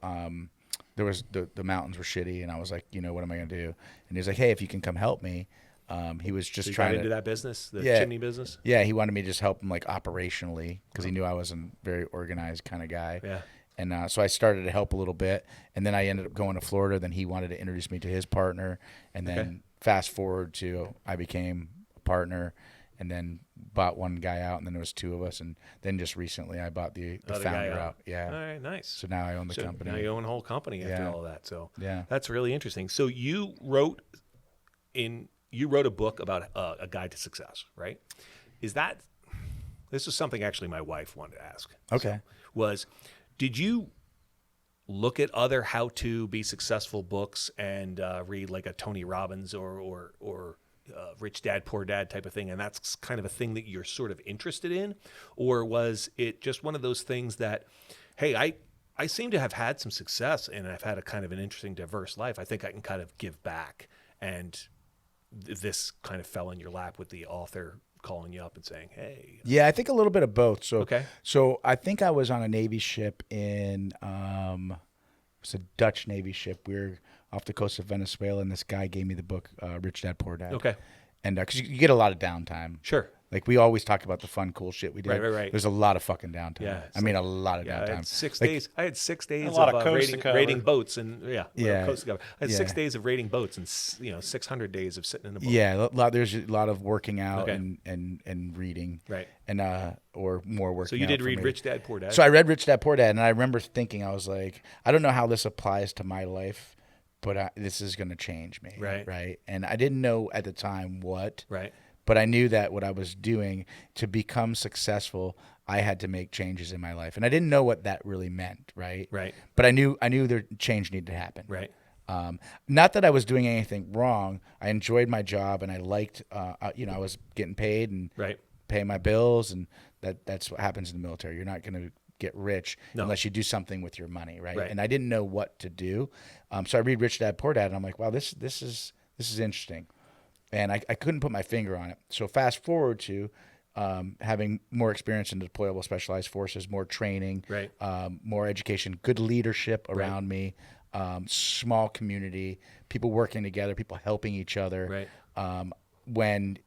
there was the mountains were shitty, and I was like, what am I gonna do?" And he was like, "Hey, if you can come help me." He was just So you trying got to into that business, the Yeah. chimney business? Yeah, he wanted me to just help him like operationally because he knew I was a very organized kind of guy. Yeah. And so I started to help a little bit, and then I ended up going to Florida. Then he wanted to introduce me to his partner, and then fast forward to I became a partner, and then bought one guy out, and then there was two of us, and then just recently I bought the Other guy founder out. out. Yeah. All right, nice. So now I own the company. Now you own a whole company after Yeah. all that. So Yeah. that's really interesting. So you wrote a book about a guide to success, right? This is something actually my wife wanted to ask. Okay. Did you look at other how to be successful books and read like a Tony Robbins or Rich Dad Poor Dad type of thing, and that's kind of a thing that you're sort of interested in, or was it just one of those things that, hey, I seem to have had some success and I've had a kind of an interesting, diverse life. I think I can kind of give back, and this kind of fell in your lap with the author calling you up and saying, "Hey." Yeah, I think a little bit of both. So, Okay. So I think I was on a Navy ship in, it was a Dutch Navy ship. We were off the coast of Venezuela, and this guy gave me the book, Rich Dad Poor Dad. Okay. And because you get a lot of downtime. Sure. Like we always talk about the fun, cool shit we did. Right. There's a lot of fucking downtime. Yeah, I mean, a lot of Yeah, I downtime. had 6 Like, days. I had 6 days lot of of coast to cover. raiding boats, and Yeah. coast to cover. I had 6 Yeah. days of raiding boats, and 600 days of sitting in a boat. Yeah, there's a lot of working out Okay. and reading. Right. And or more working. So you out did for read me. Rich Dad Poor Dad. So I read Rich Dad Poor Dad, and I remember thinking, I was like, I don't know how this applies to my life, but this is going to change me. Right. Right. And I didn't know at the time what. Right. But I knew that what I was doing to become successful, I had to make changes in my life, and I didn't know what that really meant. Right. Right. But I knew there change needed to happen. Right. Not that I was doing anything wrong. I enjoyed my job, and I liked, I was getting paid and Right. paying my bills, and that's what happens in the military. You're not going to get rich unless you do something with your money, right? Right. And I didn't know what to do, so I read Rich Dad Poor Dad, and I'm like, wow, this is interesting, and I couldn't put my finger on it. So fast forward to having more experience in deployable specialized forces, more training, Right. more education, good leadership around me, small community, people working together, people helping each other. Right. When,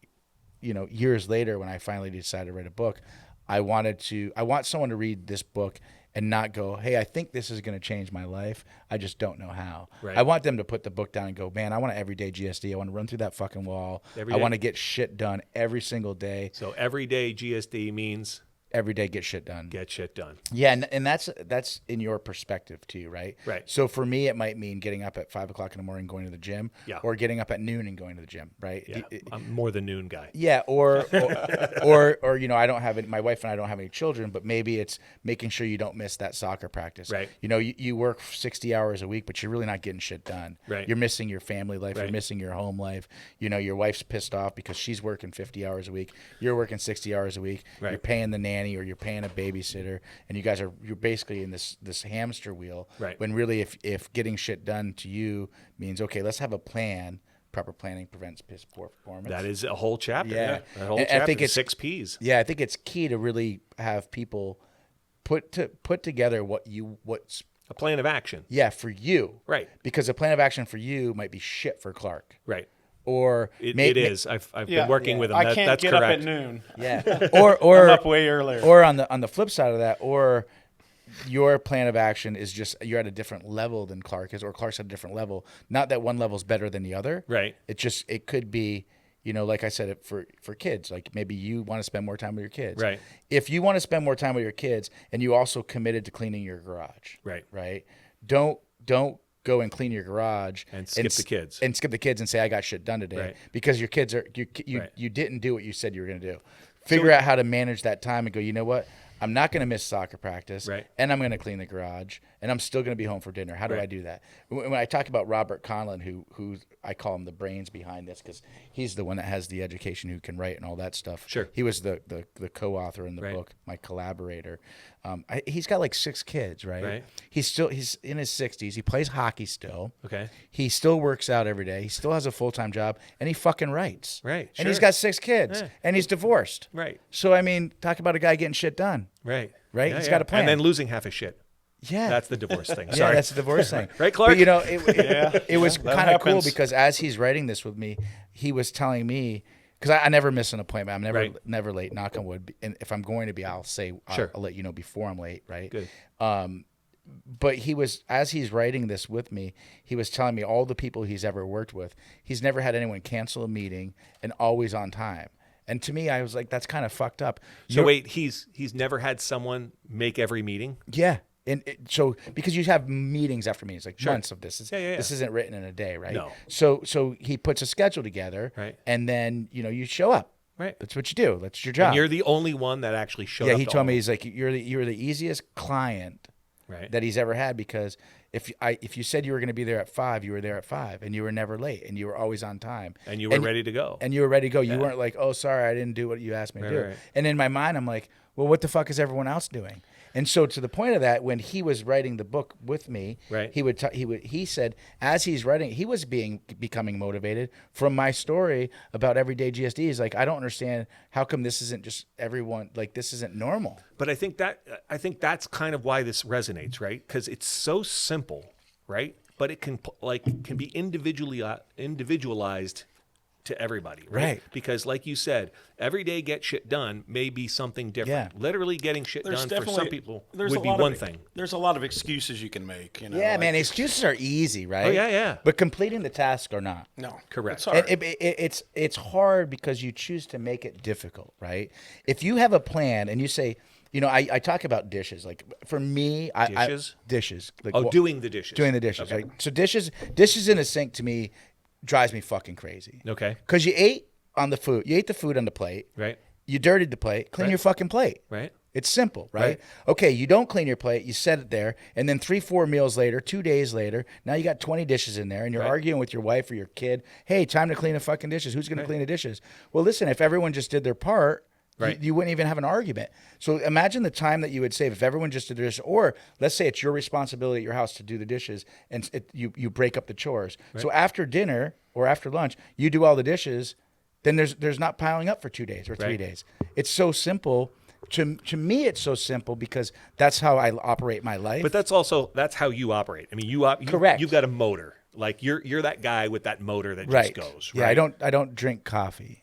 years later, when I finally decided to write a book, I want someone to read this book and not go, hey, I think this is going to change my life. I just don't know how. Right. I want them to put the book down and go, man, I want an everyday GSD. I want to run through that fucking wall. Every I day. want to get shit done every single day. So everyday GSD means every day get shit done. Get shit done. Yeah, and that's in your perspective too, right? Right. So for me, it might mean getting up at 5 o'clock in the morning, going to the gym, Yeah. or getting up at noon and going to the gym, right? Yeah, I'm more the noon guy. Yeah, or I don't have it. My wife and I don't have any children, but maybe it's making sure you don't miss that soccer practice. Right. You work 60 hours a week, but you're really not getting shit done. Right. You're missing your family life. Right. You're missing your home life. Your wife's pissed off because she's working 50 hours a week. You're working 60 hours a week. Right. You're paying the nanny or you're paying a babysitter, and you're basically in this hamster wheel. Right. When really, if getting shit done to you means, okay, let's have a plan. Proper planning prevents piss poor performance. That is a whole chapter. Yeah. That whole And I chapter. think it's 6 P's. Yeah, I think it's key to really have people put together what's A plan of action. for you. Right. Because a plan of action for you might be shit for Clark. Right. Or It is. I've been working with him. I can't that's get correct. up at noon. Yeah. Or I'm up way earlier. Or on the flip side of that, or your plan of action is just you're at a different level than Clark is, or Clark's at a different level. Not that one level's better than the other. Right. It could be, like I said, for kids, like maybe you want to spend more time with your kids. Right. If you want to spend more time with your kids and you also committed to cleaning your garage. Right. Right. Don't go and clean your garage And skip the kids. and skip the kids and say I got shit done today. Right. Because your kids are Right. you didn't do what you said you were going to do. Figure out how to manage that time and go, you know what? I'm not going to miss soccer practice, Right. and I'm going to clean the garage, and I'm still going to be home for dinner. How do Right. I do that? When I talk about Robert Conlon, who I call him the brains behind this because he's the one that has the education, who can write and all that stuff. Sure. He was the co-author in the Right. book, my collaborator. He's got like 6 kids, right? Right. He's in his 60s. He plays hockey still. Okay. He still works out every day. He still has a full-time job, and he fucking writes. Right, And he's sure. got 6 kids, Yeah. and he's divorced. Right. So, I mean, talk about a guy getting shit done. Right. Right? Yeah, He's yeah. got a plan. And then losing half his shit. Yeah. That's the divorce thing. Yeah, Sorry. that's the divorce thing. Right, Clark? But, it was that kind of cool happens. because as he's writing this with me, he was telling me, because I never miss an appointment. I'm Right. never late, knock on wood. And if I'm going to be, I'll say, Sure. I'll let you know before I'm late, right? Good. But as he's writing this with me, he was telling me all the people he's ever worked with. He's never had anyone cancel a meeting and always on time. And to me, I was like, that's kind of fucked up. So wait, he's never had someone make every meeting? Yeah. And so because you have meetings after meetings, like months of this. Yeah. This isn't written in a day, right? No. So he puts a schedule together, Right. and then you show up. Right. That's what you do. That's your job. And you're the only one that actually showed yeah, up. he to told all me of he's like you're the easiest client Right. that he's ever had because if you said you were going to be there at 5, you were there at 5, and you were never late, and you were always on time, And you were ready to go. and you were ready to go. You weren't like, oh, sorry, I didn't do what you asked me to do. Right. And in my mind, I'm like, well, what the fuck is everyone else doing? And so to the point of that, when he was writing the book with me, Right. he said as he's writing, he was becoming motivated from my story about everyday GSD. He's like, I don't understand how come this isn't just everyone, like this isn't normal. But I think that's kind of why this resonates, right? Because it's so simple, right? But it can be individualized to everybody, right? Right. Because like you said, every day get shit done may be something different. Yeah. Literally getting shit done for some people would be one thing. There's a lot of excuses you can make. Yeah, man, excuses are easy, right? Oh, yeah. But completing the task are not. No, Correct. It's hard. And it's hard because you choose to make it difficult, right? If you have a plan and you say, I talk about dishes. Like for me, Dishes? dishes. Like, Doing the dishes. doing the dishes. Okay. Right? So dishes in a sink to me drives me fucking crazy. Okay. Because you ate the food on the plate. Right. You dirtied the plate. Clean Right. your fucking plate. Right. It's simple, right? Right. Okay, you don't clean your plate, you set it there, and then 3-4 meals later, 2 days later, now you got 20 dishes in there, and you're Right. arguing with your wife or your kid, hey, time to clean the fucking dishes. Who's going to clean the dishes? Well, listen, if everyone just did their part, Right. you wouldn't even have an argument. So imagine the time that you would save if everyone just did the dishes, or let's say it's your responsibility at your house to do the dishes, and you break up the chores. So after dinner or after lunch, you do all the dishes, then there's not piling up for 2 days or 3 Right. days. It's so simple. To me, it's so simple because that's how I operate my life. But that's how you operate. I mean, Correct. You've got a motor. Like you're that guy with that motor that right. just goes. Yeah, Right? I don't drink coffee.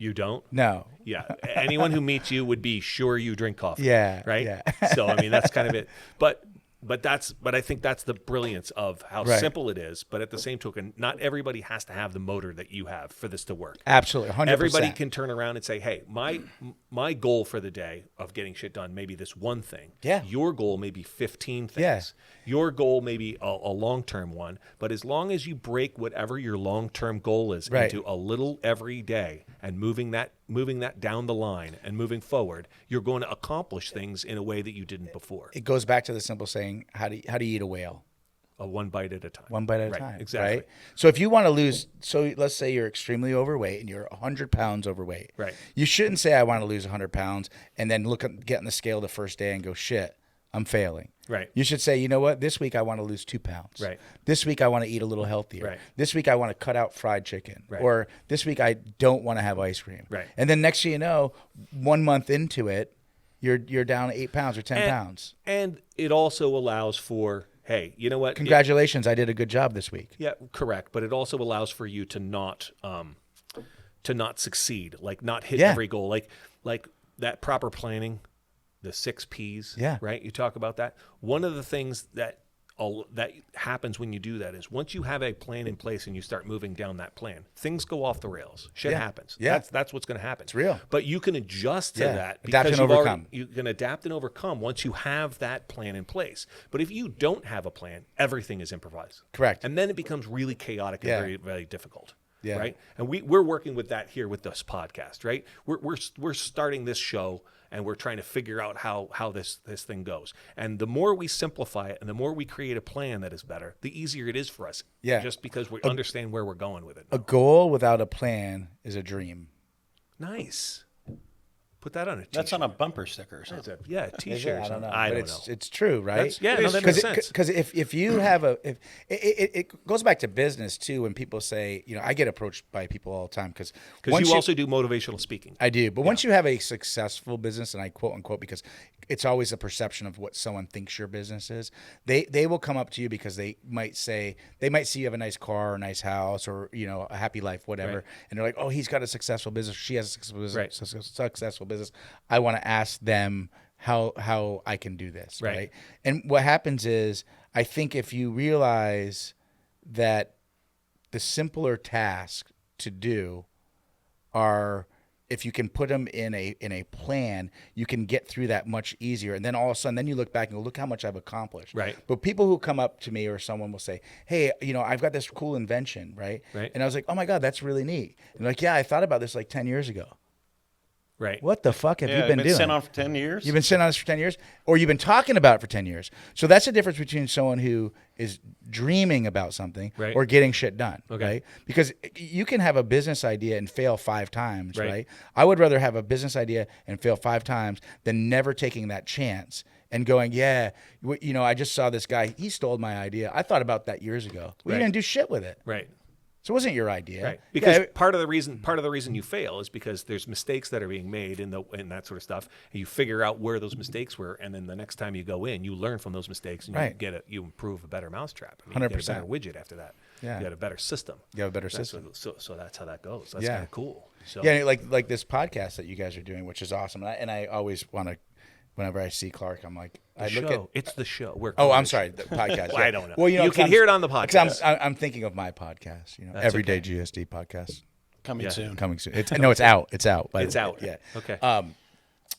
You don't? No. Yeah. Anyone who meets you would be sure you drink coffee. Yeah, Right? yeah. So, I mean, that's kind of it. But But I think that's the brilliance of how Right. simple it is. But at the same token, not everybody has to have the motor that you have for this to work. Absolutely, 100%. Everybody can turn around and say, "Hey, my goal for the day of getting shit done may be this one thing. Yeah. Your goal may be 15 things. Yeah. Your goal may be a long-term one. But as long as you break whatever your long-term goal is Right. into a little every day and moving that down the line and moving forward, you're going to accomplish things in a way that you didn't before. It goes back to the simple saying, how do you eat a whale? A one bite at a time. One bite at a Right, time. exactly. Right? So if you want to lose, so let's say you're extremely overweight and you're 100 pounds overweight. Right. You shouldn't say, I want to lose 100 pounds and then get on the scale the first day and go, shit, I'm failing. Right. You should say, you know what? This week I want to lose 2 pounds. Right. This week I want to eat a little healthier. Right. This week I want to cut out fried chicken. Right. Or this week I don't want to have ice cream. Right. And then next thing you know, 1 month into it, you're down 8 pounds or 10 pounds. And it also allows for, hey, you know what? Congratulations, I did a good job this week. Yeah, correct. But it also allows for you to not succeed, like not hit Yeah. every goal, like that proper planning, the 6 Ps. Yeah. Right. You talk about that. One of the things that happens when you do that is once you have a plan in place and you start moving down that plan, things go off the rails. Shit happens. Yeah. That's what's going to happen. It's real. But you can adjust to Yeah. that Adapt because and overcome. you can adapt and overcome once you have that plan in place. But if you don't have a plan, everything is improvised. Correct. And then it becomes really chaotic and Yeah. very, very difficult. Yeah. Right. And we're working with that here with this podcast. Right. We're starting this show and we're trying to figure out how this thing goes. And the more we simplify it and the more we create a plan that is better, the easier it is for us. Yeah. Just because we understand where we're going with it. A goal without a plan is a dream. Nice. Put that on a t-shirt. That's on a bumper sticker or something. Yeah, a t-shirt. or I don't something. know. I but don't it's know. It's true, right? That's- yeah, no, that makes sense. Because if you have it goes back to business too. When people say, I get approached by people all the time because Because you also do motivational speaking. I do. But once you have a successful business, and I quote unquote, because it's always a perception of what someone thinks your business is, they will come up to you because they might see you have a nice car or a nice house or, a happy life, whatever. Right. And they're like, oh, he's got a successful business. She has a Right. successful business. I want to ask them how I can do this. Right. Right. And what happens is, I think if you realize that the simpler tasks to do are, if you can put them in a plan, you can get through that much easier. And then all of a sudden, then you look back and go, look how much I've accomplished. Right. But people who come up to me or someone will say, hey, I've got this cool invention, right? Right. And I was like, oh my God, that's really neat. And they're like, yeah, I thought about this like 10 years ago. Right. What the fuck have you been doing? Sent on for 10 years. You've been sitting on this for 10 years, or you've been talking about it for 10 years. So that's the difference between someone who is dreaming about something Right. or getting shit done, Okay. right? Because you can have a business idea and fail 5 times, Right. right? I would rather have a business idea and fail 5 times than never taking that chance and going, I just saw this guy. He stole my idea. I thought about that years ago. We Right. didn't do shit with it. Right. So it wasn't your idea. Right. Because Yeah, part of the reason you fail is because there's mistakes that are being made in that sort of stuff. And you figure out where those mistakes were, and then the next time you go in, you learn from those mistakes and Right. you improve a better mousetrap. You 100%. get a better widget after that. Yeah. You got a better system. You have a better That's system. So that's how that goes. That's Yeah. kind of cool. So Yeah, like this podcast that you guys are doing, which is awesome. And I always want to, whenever I see Clark, I'm like, it's the show. Oh, I'm sorry, the podcast. Well, I don't know. Well, You can hear it on the podcast. I'm thinking of my podcast. Everyday GSD podcast Coming soon. coming soon. It's out. It's out. It's out. Yeah. Okay.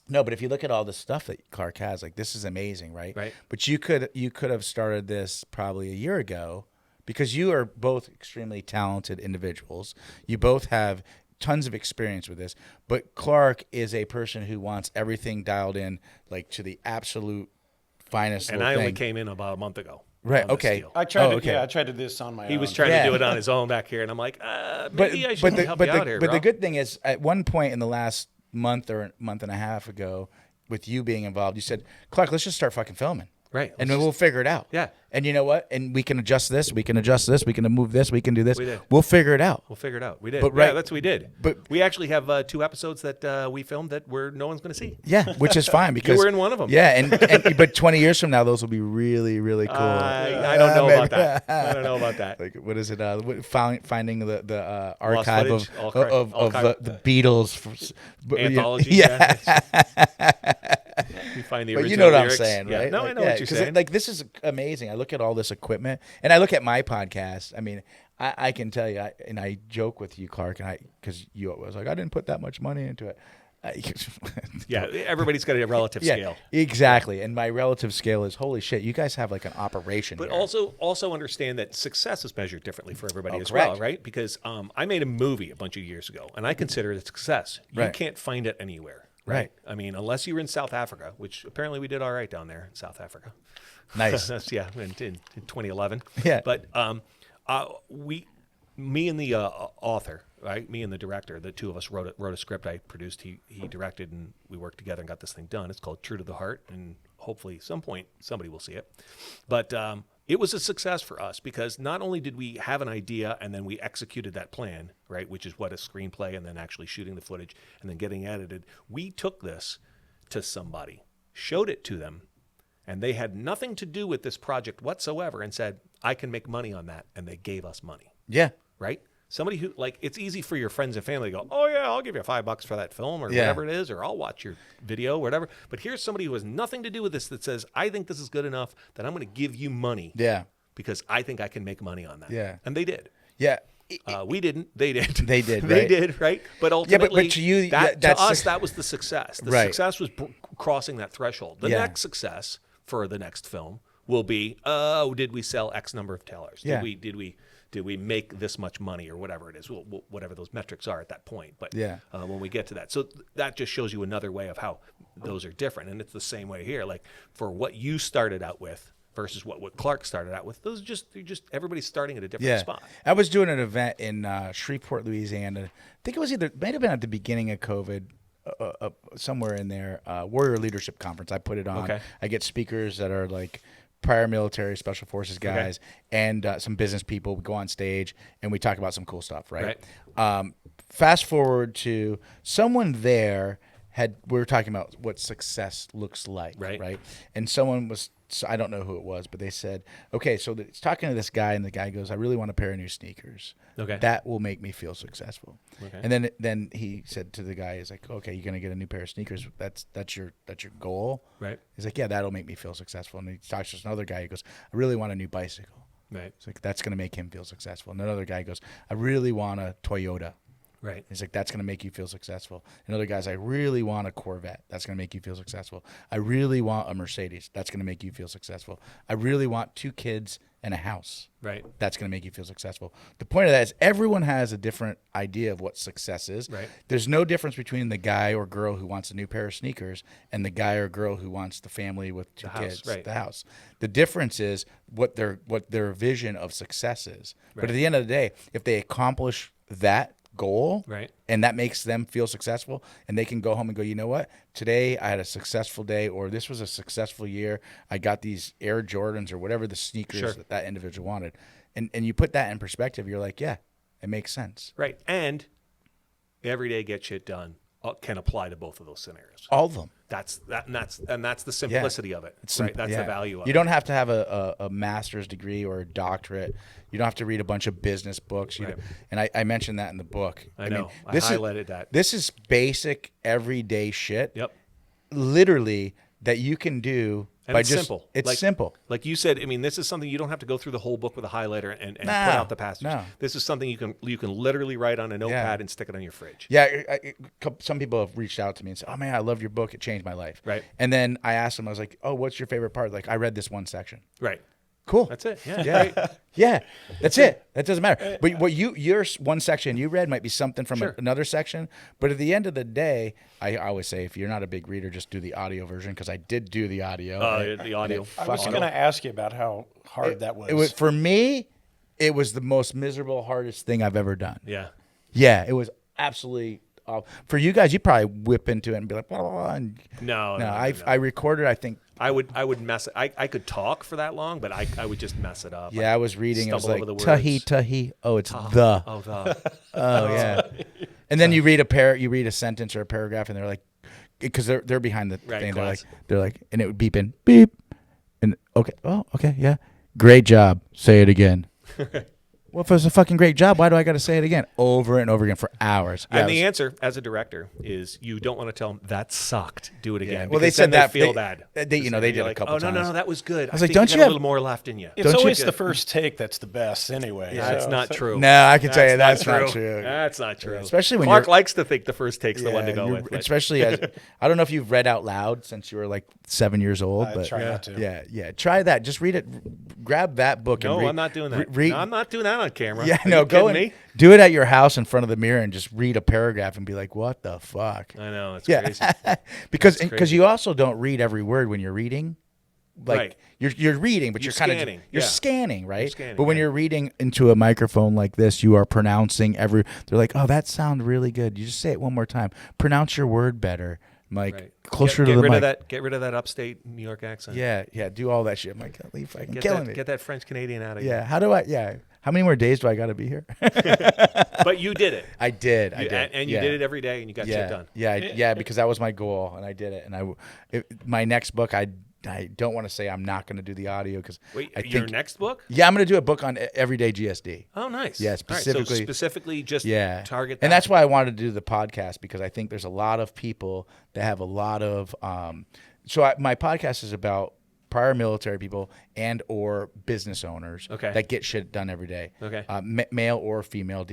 No, but if you look at all the stuff that Clark has, like, this is amazing, right? Right. But you could have started this probably a year ago, because you are both extremely talented individuals. You both have tons of experience with this, but Clark is a person who wants everything dialed in, like, to the absolute finest. And little I only thing. came in about a month ago. Right. on this Okay. deal. I tried Oh, to. okay. Yeah, I tried to do this on my own. He was trying Yeah. to do it on his own back here, and I'm like, maybe I should help you out here, but bro. the good thing is, at one point in the last month or month and a half ago, with you being involved, you said, Clark, let's just start fucking filming. Right. And then we'll figure it out. Yeah. And you know what? And we can adjust this. We can adjust this. We can move this. We can do this. We did. We'll figure it out. We'll figure it out. We did. But Yeah, right- that's what we did. but- we actually have 2 episodes that we filmed that no one's going to see. Yeah, which is fine because were in one of them. Yeah, and but 20 years from now, those will be really, really cool. I don't know maybe. about that. I don't know about that. Like, what is it? Finding the archive footage, of the Beatles Anthology. Yeah. You find the But original you know what lyrics. I'm saying, Yeah. right? No, Like, I know what you're saying. Like, this is amazing. I look at all this equipment, and I look at my podcast. I mean, I can tell you, and I joke with you, Clark, and because you was like, I didn't put that much money into it. Yeah, everybody's got a relative scale. Exactly. And my relative scale is, holy shit, you guys have like an operation But here. also understand that success is measured differently for everybody as correct. well, right? Because I made a movie a bunch of years ago, and I consider it a success. You Right. can't find it anywhere, Right. I mean, unless you were in South Africa, which apparently we did all right down there in South Africa. Nice. That's in 2011. Yeah. But me and the author, right? Me and the director, the two of us wrote a script. I produced, he directed, and we worked together and got this thing done. It's called True to the Heart, and hopefully some point somebody will see it. But it was a success for us because not only did we have an idea and then we executed that plan, right, which is what a screenplay and then actually shooting the footage and then getting edited. We took this to somebody, showed it to them, and they had nothing to do with this project whatsoever and said, I can make money on that. And they gave us money. Yeah. Right? Somebody who, like, it's easy for your friends and family to go, oh, yeah, I'll give you $5 for that film or whatever it is, or I'll watch your video, whatever. But here's somebody who has nothing to do with this that says, I think this is good enough that I'm going to give you money Yeah. because I think I can make money on that. Yeah. And they did. Yeah. We didn't. They did. They did, They right? did, right? But ultimately, to you, that, that's to us, that was the success. The Right. success was crossing that threshold. The Yeah. next success for the next film will be, did we sell X number of tellers? Yeah. Did we make this much money or whatever it is, whatever those metrics are at that point. But when we get to that. So that just shows you another way of how those are different. And it's the same way here. Like for what you started out with versus what Clark started out with, those they're just everybody's starting at a different spot. I was doing an event in Shreveport, Louisiana. I think it was might have been at the beginning of COVID, somewhere in there. Warrior Leadership Conference. I put it on. Okay. I get speakers that are like prior military, special forces guys, and some business people. We go on stage and we talk about some cool stuff, right? Fast forward to someone there we were talking about what success looks like, right? And someone was, I don't know who it was, but they said, okay, so it's talking to this guy, and the guy goes, I really want a pair of new sneakers. Okay. That will make me feel successful. Okay. And then he said to the guy, he's like, okay, you're gonna get a new pair of sneakers. That's your goal, Right. He's like, yeah, that'll make me feel successful. And he talks to another guy. He goes, I really want a new bicycle. Right. It's like, that's gonna make him feel successful. And another guy goes, I really want a Toyota. Right. He's like, that's going to make you feel successful. Another guy's, I really want a Corvette. That's going to make you feel successful. I really want a Mercedes. That's going to make you feel successful. I really want 2 kids and a house. Right. That's going to make you feel successful. The point of that is everyone has a different idea of what success is. Right. There's no difference between the guy or girl who wants a new pair of sneakers and the guy or girl who wants the family with 2 kids, the house. The difference is what their vision of success is. But at the end of the day, if they accomplish that goal, right, and that makes them feel successful, and they can go home and go, you know what, today I had a successful day, or this was a successful year, I got these Air Jordans or whatever the sneakers that individual wanted, and you put that in perspective, you're like, yeah, it makes sense, right. And everyday get shit done can apply to both of those scenarios. all of them. That's the simplicity of it, right? That's the value of it. You don't have to have a master's degree or a doctorate. You don't have to read a bunch of business books. And I mentioned that in the book. I know. I this highlighted that. This is basic everyday shit. Yep. Literally that you can do. And it's simple. It's simple. Like you said, I mean, this is something you don't have to go through the whole book with a highlighter and put out the passages. No. This is something you can literally write on a notepad and stick it on your fridge. Yeah, some people have reached out to me and said, "Oh man, I love your book. It changed my life." Right. And then I asked them, I was like, "Oh, what's your favorite part?" Like, I read this one section. Right. Cool. That's it. Yeah. Yeah. Right. Yeah. That's it. That doesn't matter. But what your one section you read might be something from Sure. another section. But at the end of the day, I always say, if you're not a big reader, just do the audio version, because I did do the audio. The audio. I was going to ask you about how hard that was. It was for me. It was the most miserable, hardest thing I've ever done. Yeah. Yeah. It was absolutely. For you guys, you probably whip into it and be like, blah, blah, blah, and No. I recorded. I think. I would mess it. I could talk for that long, but I would just mess it up. Yeah, I was reading. It was stumble like over the tahi words. tahi. Oh, it's the. Oh, the. Oh yeah. And then you read a sentence or a paragraph, and they're like, because they're behind the Right, thing. class. They're like, and it would beep in beep, and okay, oh okay, yeah, great job. Say it again. Well, if it was a fucking great job, why do I got to say it again over and over again for hours? And the answer, as a director, is you don't want to tell them that sucked. Do it again. Well, they because said then that they feel bad. They did You're a like, couple oh, times. no, that was good. I was like, think don't you you got have- a little more left in you? It's Don't you- always the first take that's the best anyway. That's so- not true. No, I can tell you that's not true. true. That's not true. Especially when Clark you're- likes to think the first take's the one to go you're- with. but- Especially as I don't know if you've read out loud since you were like 7 years old, I but try not to. yeah, try that. Just read it. Grab that book. No, and read, I'm not doing that. Read, No, I'm not doing that on camera. Yeah, Are no, you go kidding and me? do it at your house in front of the mirror and just read a paragraph and be like, "What the fuck?" I know it's Yeah, crazy. because crazy. you also don't read every word when you're reading. Like Right. you're reading, but You're you're kind of scanning. you're Yeah. scanning, right? scanning, but when yeah. you're reading into a microphone like this, you are pronouncing every. They're like, "Oh, that sounds really good." You just say it one more time. Pronounce your word better. I'm like Right. closer get to the rid mic. of that. Get rid of that upstate New York accent. Yeah, do all that shit. I'm like, "Holy fucking Get killing that, me." get that French Canadian out of Yeah, how do I? Yeah, how many more days do I got to be here? But you did it. I did. And you did it every day, and you got shit done. Yeah, because that was my goal, and I did it. And my next book, I don't want to say I'm not going to do the audio because Wait, I your think next book? yeah, I'm going to do a book on everyday GSD. Oh, nice. Yeah, All right, specifically- so specifically just Yeah, target that. and that's why I wanted to do the podcast because I think there's a lot of people that have a lot of. My podcast is about prior military people and or business owners Okay. that get shit done every day. Okay. Male or female,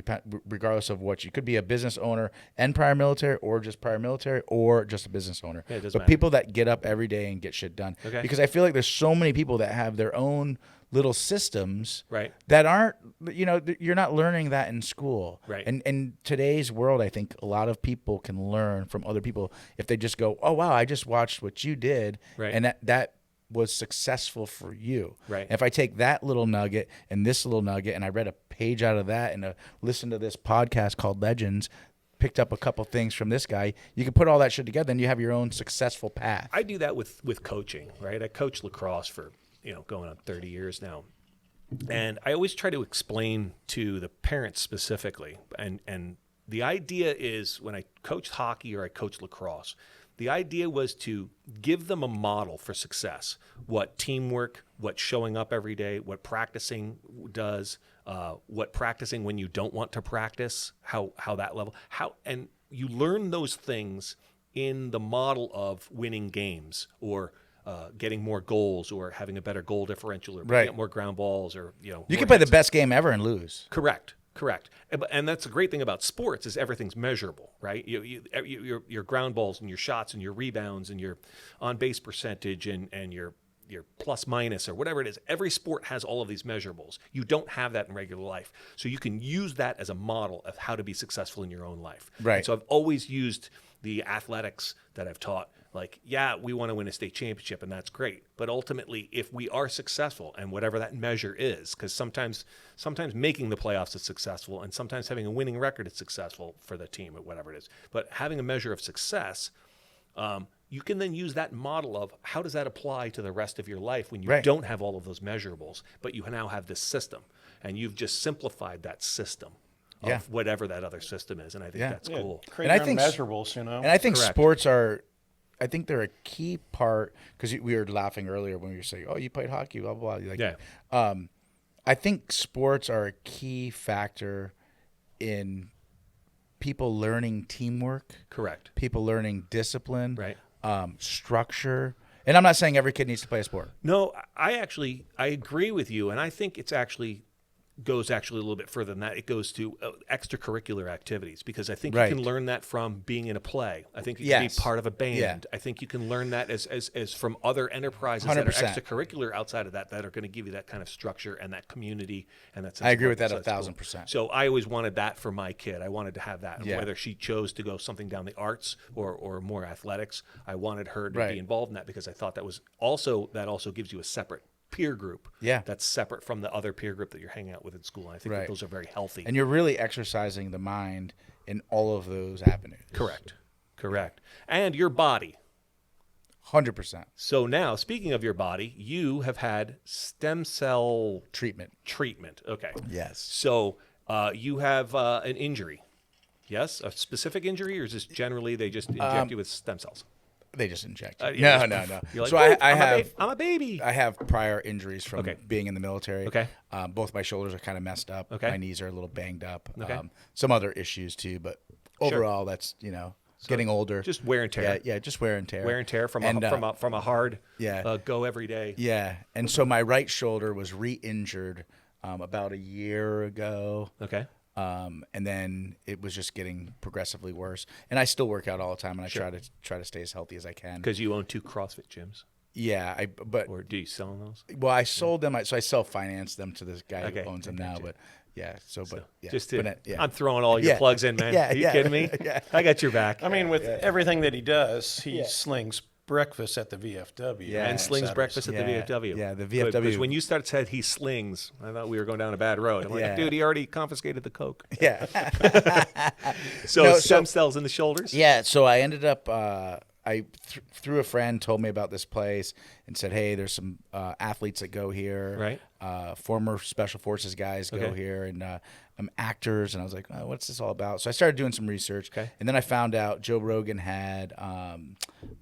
regardless of what you could be a business owner and prior military, or just prior military, or just a business owner. Yeah, it doesn't but matter. people that get up every day and get shit done. Okay. Because I feel like there's so many people that have their own little systems Right. that aren't, you're not learning that in school. Right. And in today's world, I think a lot of people can learn from other people if they just go, oh, wow, I just watched what you did. Right. And that was successful for you. Right. And if I take that little nugget and this little nugget and I read a page out of that and listened to this podcast called Legends, picked up a couple things from this guy, you can put all that shit together and you have your own successful path. I do that with coaching, right? I coach lacrosse for, going on 30 years now. And I always try to explain to the parents specifically. And the idea is when I coached hockey or I coached lacrosse, the idea was to give them a model for success, what teamwork, what showing up every day, what practicing does, what practicing when you don't want to practice, how that level, and you learn those things in the model of winning games or getting more goals or having a better goal differential or picking up more ground balls or, You more can play the hits. best game ever and lose. Correct. And that's the great thing about sports is everything's measurable, right? Your ground balls and your shots and your rebounds and your on-base percentage and your plus minus or whatever it is. Every sport has all of these measurables. You don't have that in regular life. So you can use that as a model of how to be successful in your own life. Right. And so I've always used the athletics that I've taught. Like, yeah, we want to win a state championship, and that's great. But ultimately, if we are successful, and whatever that measure is, because sometimes making the playoffs is successful, and sometimes having a winning record is successful for the team, or whatever it is. But having a measure of success, you can then use that model of how does that apply to the rest of your life when you don't have all of those measurables, but you now have this system, and you've just simplified that system of whatever that other system is, and I think that's cool. Create And I your own think measurables, And I think Correct. sports are, I think they're a key part because we were laughing earlier when we were saying, "Oh, you played hockey, blah blah blah." Like, Yeah. I think sports are a key factor in people learning teamwork, Correct. people learning discipline, Right. Structure. And I'm not saying every kid needs to play a sport. No, I agree with you, and I think it's goes a little bit further than that. It goes to extracurricular activities because I think you can learn that from being in a play. I think you can be part of a band. Yeah. I think you can learn that as from other enterprises 100%. that are extracurricular outside of that are going to give you that kind of structure and that community and that sense I of agree with that purpose. That's 1,000%. So I always wanted that for my kid. I wanted to have that. And Yeah. whether she chose to go something down the arts or more athletics, I wanted her to Right. be involved in that because I thought that also gives you a separate peer group that's separate from the other peer group that you're hanging out with in school. And I think that those are very healthy. And you're really exercising the mind in all of those avenues. Correct. And your body. 100% So now, speaking of your body, you have had stem cell treatment. Okay. Yes. So you have an injury. Yes? A specific injury, or is this generally they just inject you with stem cells? They just inject you. Yeah, no. You're like, So "Woof, I I'm a baby. I have prior injuries from Okay. being in the military. Okay. Both my shoulders are kind of messed up. Okay. My knees are a little banged up. Okay. Some other issues too, but overall, that's getting older. Just wear and tear. Yeah, just wear and tear. Wear and tear from And, a hard yeah. go every day. Yeah, and so my right shoulder was re-injured about a year ago. Okay. And then it was just getting progressively worse. And I still work out all the time, and I try to stay as healthy as I can. Because you own 2 CrossFit gyms. Yeah, Or do you sell those? well, I sold them. So I self-financed them to this guy Okay, who owns them now. But yeah, yeah. Just to, But, I'm throwing all your Yeah. plugs in, man. Yeah, Are you yeah. kidding me? Yeah. I got your back. I mean, with everything that he does, he slings breakfast at the VFW. Yeah. and slings Saturdays. breakfast at the Yeah. VFW. Yeah, the Because VFW. when you said he slings, I thought we were going down a bad road. I'm like, Yeah. dude, he already confiscated the coke. Yeah. So No, stem cells in the shoulders. Yeah, so I ended up, through a friend, told me about this place and said, hey, there's some athletes that go here. Right. Former Special Forces guys go Okay. here, and actors. And I was like, oh, what's this all about? So I started doing some research. Okay. And then I found out Joe Rogan had, I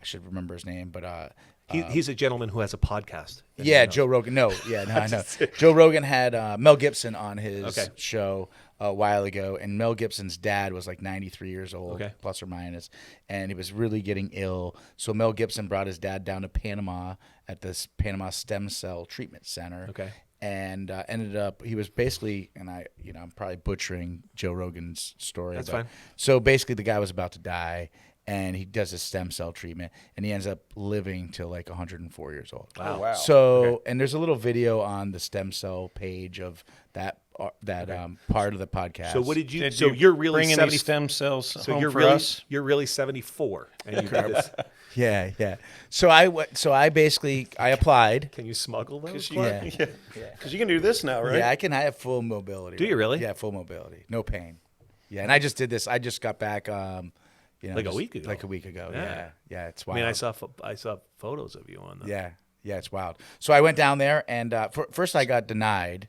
should remember his name, but He's a gentleman who has a podcast. yeah, Joe Rogan. No, I know. Joe Rogan had Mel Gibson on his show a while ago, and Mel Gibson's dad was like 93 years old, plus or minus, and he was really getting ill. So Mel Gibson brought his dad down to Panama at this Panama Stem Cell Treatment Center. Okay. And ended up, he was basically, and I'm probably butchering Joe Rogan's story. That's but, fine. So basically, the guy was about to die, and he does a stem cell treatment, and he ends up living till like 104 years old. Wow. Oh, wow. So, and there's a little video on the stem cell page of that part of the podcast. So what did you? Did so you you're really bring 70. any stem cells So home you're for really us? you're really 74, and you did this. Yeah. So I basically applied. Can you smuggle those? Yeah. Because you can do this now, right? Yeah, I have full mobility. Do you really? Yeah, full mobility, no pain. Yeah, and I just did this. I just got back. Like a week ago. Like a week ago. Yeah. Yeah. It's I wild. mean, I saw photos of you on the. Yeah, it's wild. So I went down there, and first I got denied.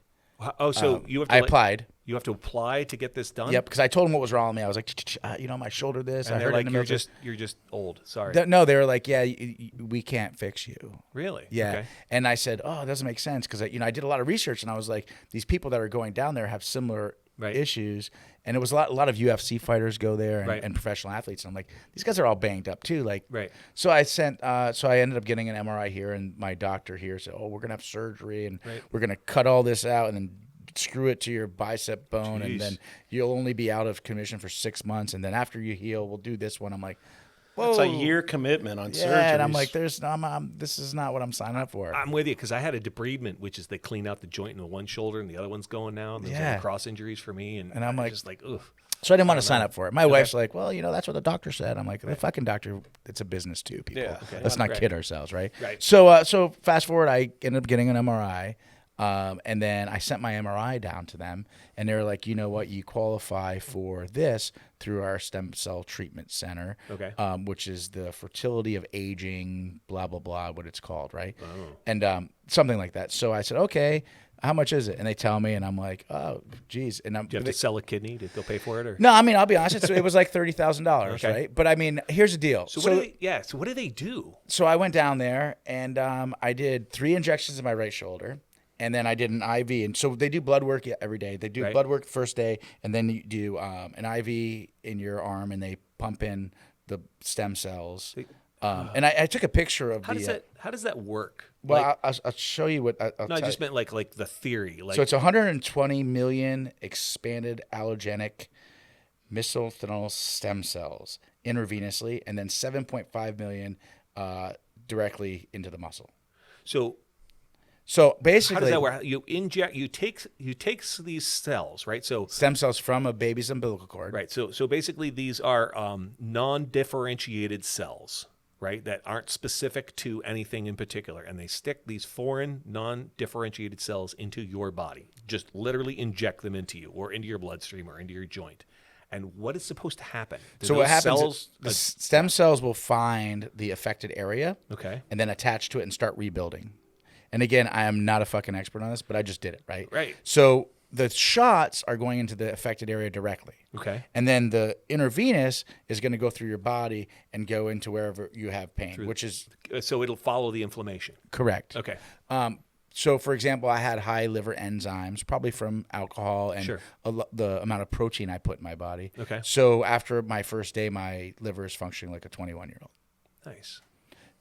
Oh, so you have to. I applied. You have to apply to get this done. Yep, because I told them what was wrong with me. I was like, my shoulder this. And I they're heard like, it in the you're military." just old. Sorry. No, they were like, yeah, we can't fix you. Really? Yeah. Okay. And I said, oh, it doesn't make sense because I did a lot of research, and I was like, these people that are going down there have similar issues, and it was a lot of UFC fighters go there and professional athletes, and I'm like, these guys are all banged up too, like. Right. So I ended up getting an MRI here, and my doctor here said, oh, we're gonna have surgery, and we're gonna cut all this out, and then screw it to your bicep bone, and then you'll only be out of commission for 6 months, and then after you heal, we'll do this one. I'm like, whoa. It's a year commitment on surgery. Yeah, and I'm like, this is not what I'm signing up for. I'm with you because I had a debridement, which is they clean out the joint in the one shoulder and the other one's going now. There's other cross injuries for me, and I'm like, just like, ugh. So I didn't want to sign up for it. My wife's like, well, that's what the doctor said. I'm like, the fucking doctor, it's a business too, people. Yeah. Let's not kid ourselves, right? Right. So fast forward, I ended up getting an MRI. And then I sent my MRI down to them, and they were like, you know what, you qualify for this through our stem cell treatment center, which is the fertility of aging, blah, blah, blah, what it's called, right? Oh. And something like that. So I said, okay, how much is it? And they tell me, and I'm like, oh, geez. And Do you have to sell a kidney to go pay for it? Or? No, I mean, I'll be honest, it was like $30,000, right? But I mean, here's the deal. So what do they do? So I went down there, and I did 3 injections in my right shoulder. And then I did an IV. And so they do blood work every day. They do blood work the first day, and then you do an IV in your arm, and they pump in the stem cells. And I took a picture of How does that work? Well, I'll show you what. I just meant like the theory. Like, so it's 120 million expanded allogenic mesenchymal stem cells intravenously, and then 7.5 million directly into the muscle. So basically, how does that work? You inject, you take these cells, right? So stem cells from a baby's umbilical cord, right. So basically, these are non-differentiated cells, right? That aren't specific to anything in particular, and they stick these foreign non-differentiated cells into your body. Just literally inject them into you, or into your bloodstream, or into your joint. And what is supposed to happen? So what happens is the stem cells will find the affected area, and then attach to it and start rebuilding. And again, I am not a fucking expert on this, but I just did it, right? Right. So the shots are going into the affected area directly. Okay. And then the intravenous is going to go through your body and go into wherever you have pain, which is So it'll follow the inflammation. correct. Okay. So, for example, I had high liver enzymes, probably from alcohol and Sure. the amount of protein I put in my body. Okay. So after my first day, my liver is functioning like a 21-year-old. Nice.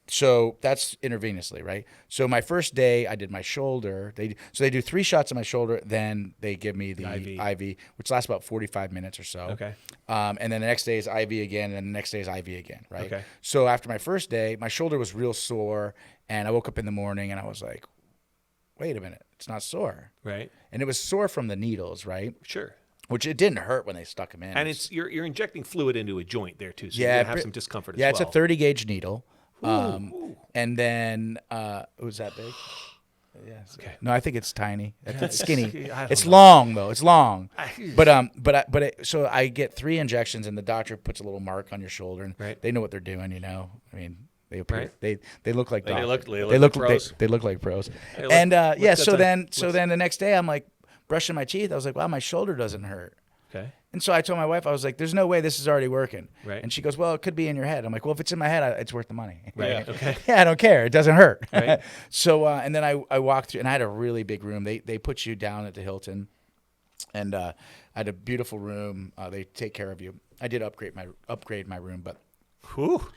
So that's intravenously, right? So my first day, I did my shoulder. They do 3 shots on my shoulder, then they give me the IV, which lasts about 45 minutes or so. Okay. And then the next day is IV again, and then the next day is IV again, right? Okay. So after my first day, my shoulder was real sore, and I woke up in the morning, and I was like, wait a minute, it's not sore. Right. And it was sore from the needles, right? Sure. Which it didn't hurt when they stuck them in. And it's you're injecting fluid into a joint there too, so Yeah, you're gonna have some discomfort as well. it's a 30 gauge needle. And then was that big? Yeah. Okay. No, I think it's tiny. It's skinny. I don't It's know. long though. It's long. So I get 3 injections, and the doctor puts a little mark on your shoulder, and Right. they know what they're doing. I mean, they appear, Right. they look like doctors. They look like pros. They look like pros. look- And look yeah, good so to- then the next day I'm like brushing my teeth. I was like, wow, my shoulder doesn't hurt. Okay. And so I told my wife, I was like, there's no way this is already working. Right. And she goes, well, it could be in your head. I'm like, well, if it's in my head, it's worth the money. Right. Yeah. Okay. Yeah, I don't care. It doesn't hurt. Right. So, and then I walked through, and I had a really big room. They put you down at the Hilton, and I had a beautiful room. They take care of you. I did upgrade my room, but Whew.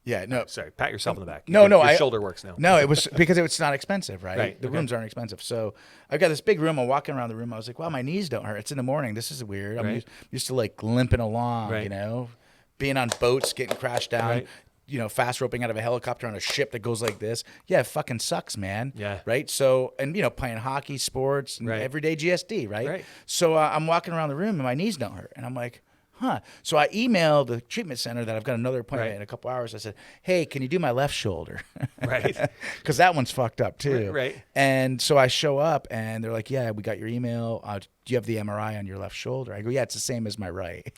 yeah, no. Sorry, pat yourself on the back. No, Your I- shoulder works now. No, it was because it's not expensive, right? Right, The okay. rooms aren't expensive. So I've got this big room. I'm walking around the room. I was like, wow, my knees don't hurt. It's in the morning. This is weird. I'm Right. used to like limping along, Right. you know, being on boats, getting crashed down, Right. you know, fast roping out of a helicopter on a ship that goes like this. Yeah, it fucking sucks, man. Yeah. Right. So, and you know, playing hockey, sports, and Right. everyday GSD, right? Right. So I'm walking around the room and my knees don't hurt. And I'm like, huh. So I emailed the treatment center that I've got another appointment Right. in a couple hours. I said, hey, can you do my left shoulder? Right. Because that one's fucked up too. Right. And so I show up and they're like, yeah, we got your email. Do you have the MRI on your left shoulder? I go, yeah, it's the same as my right.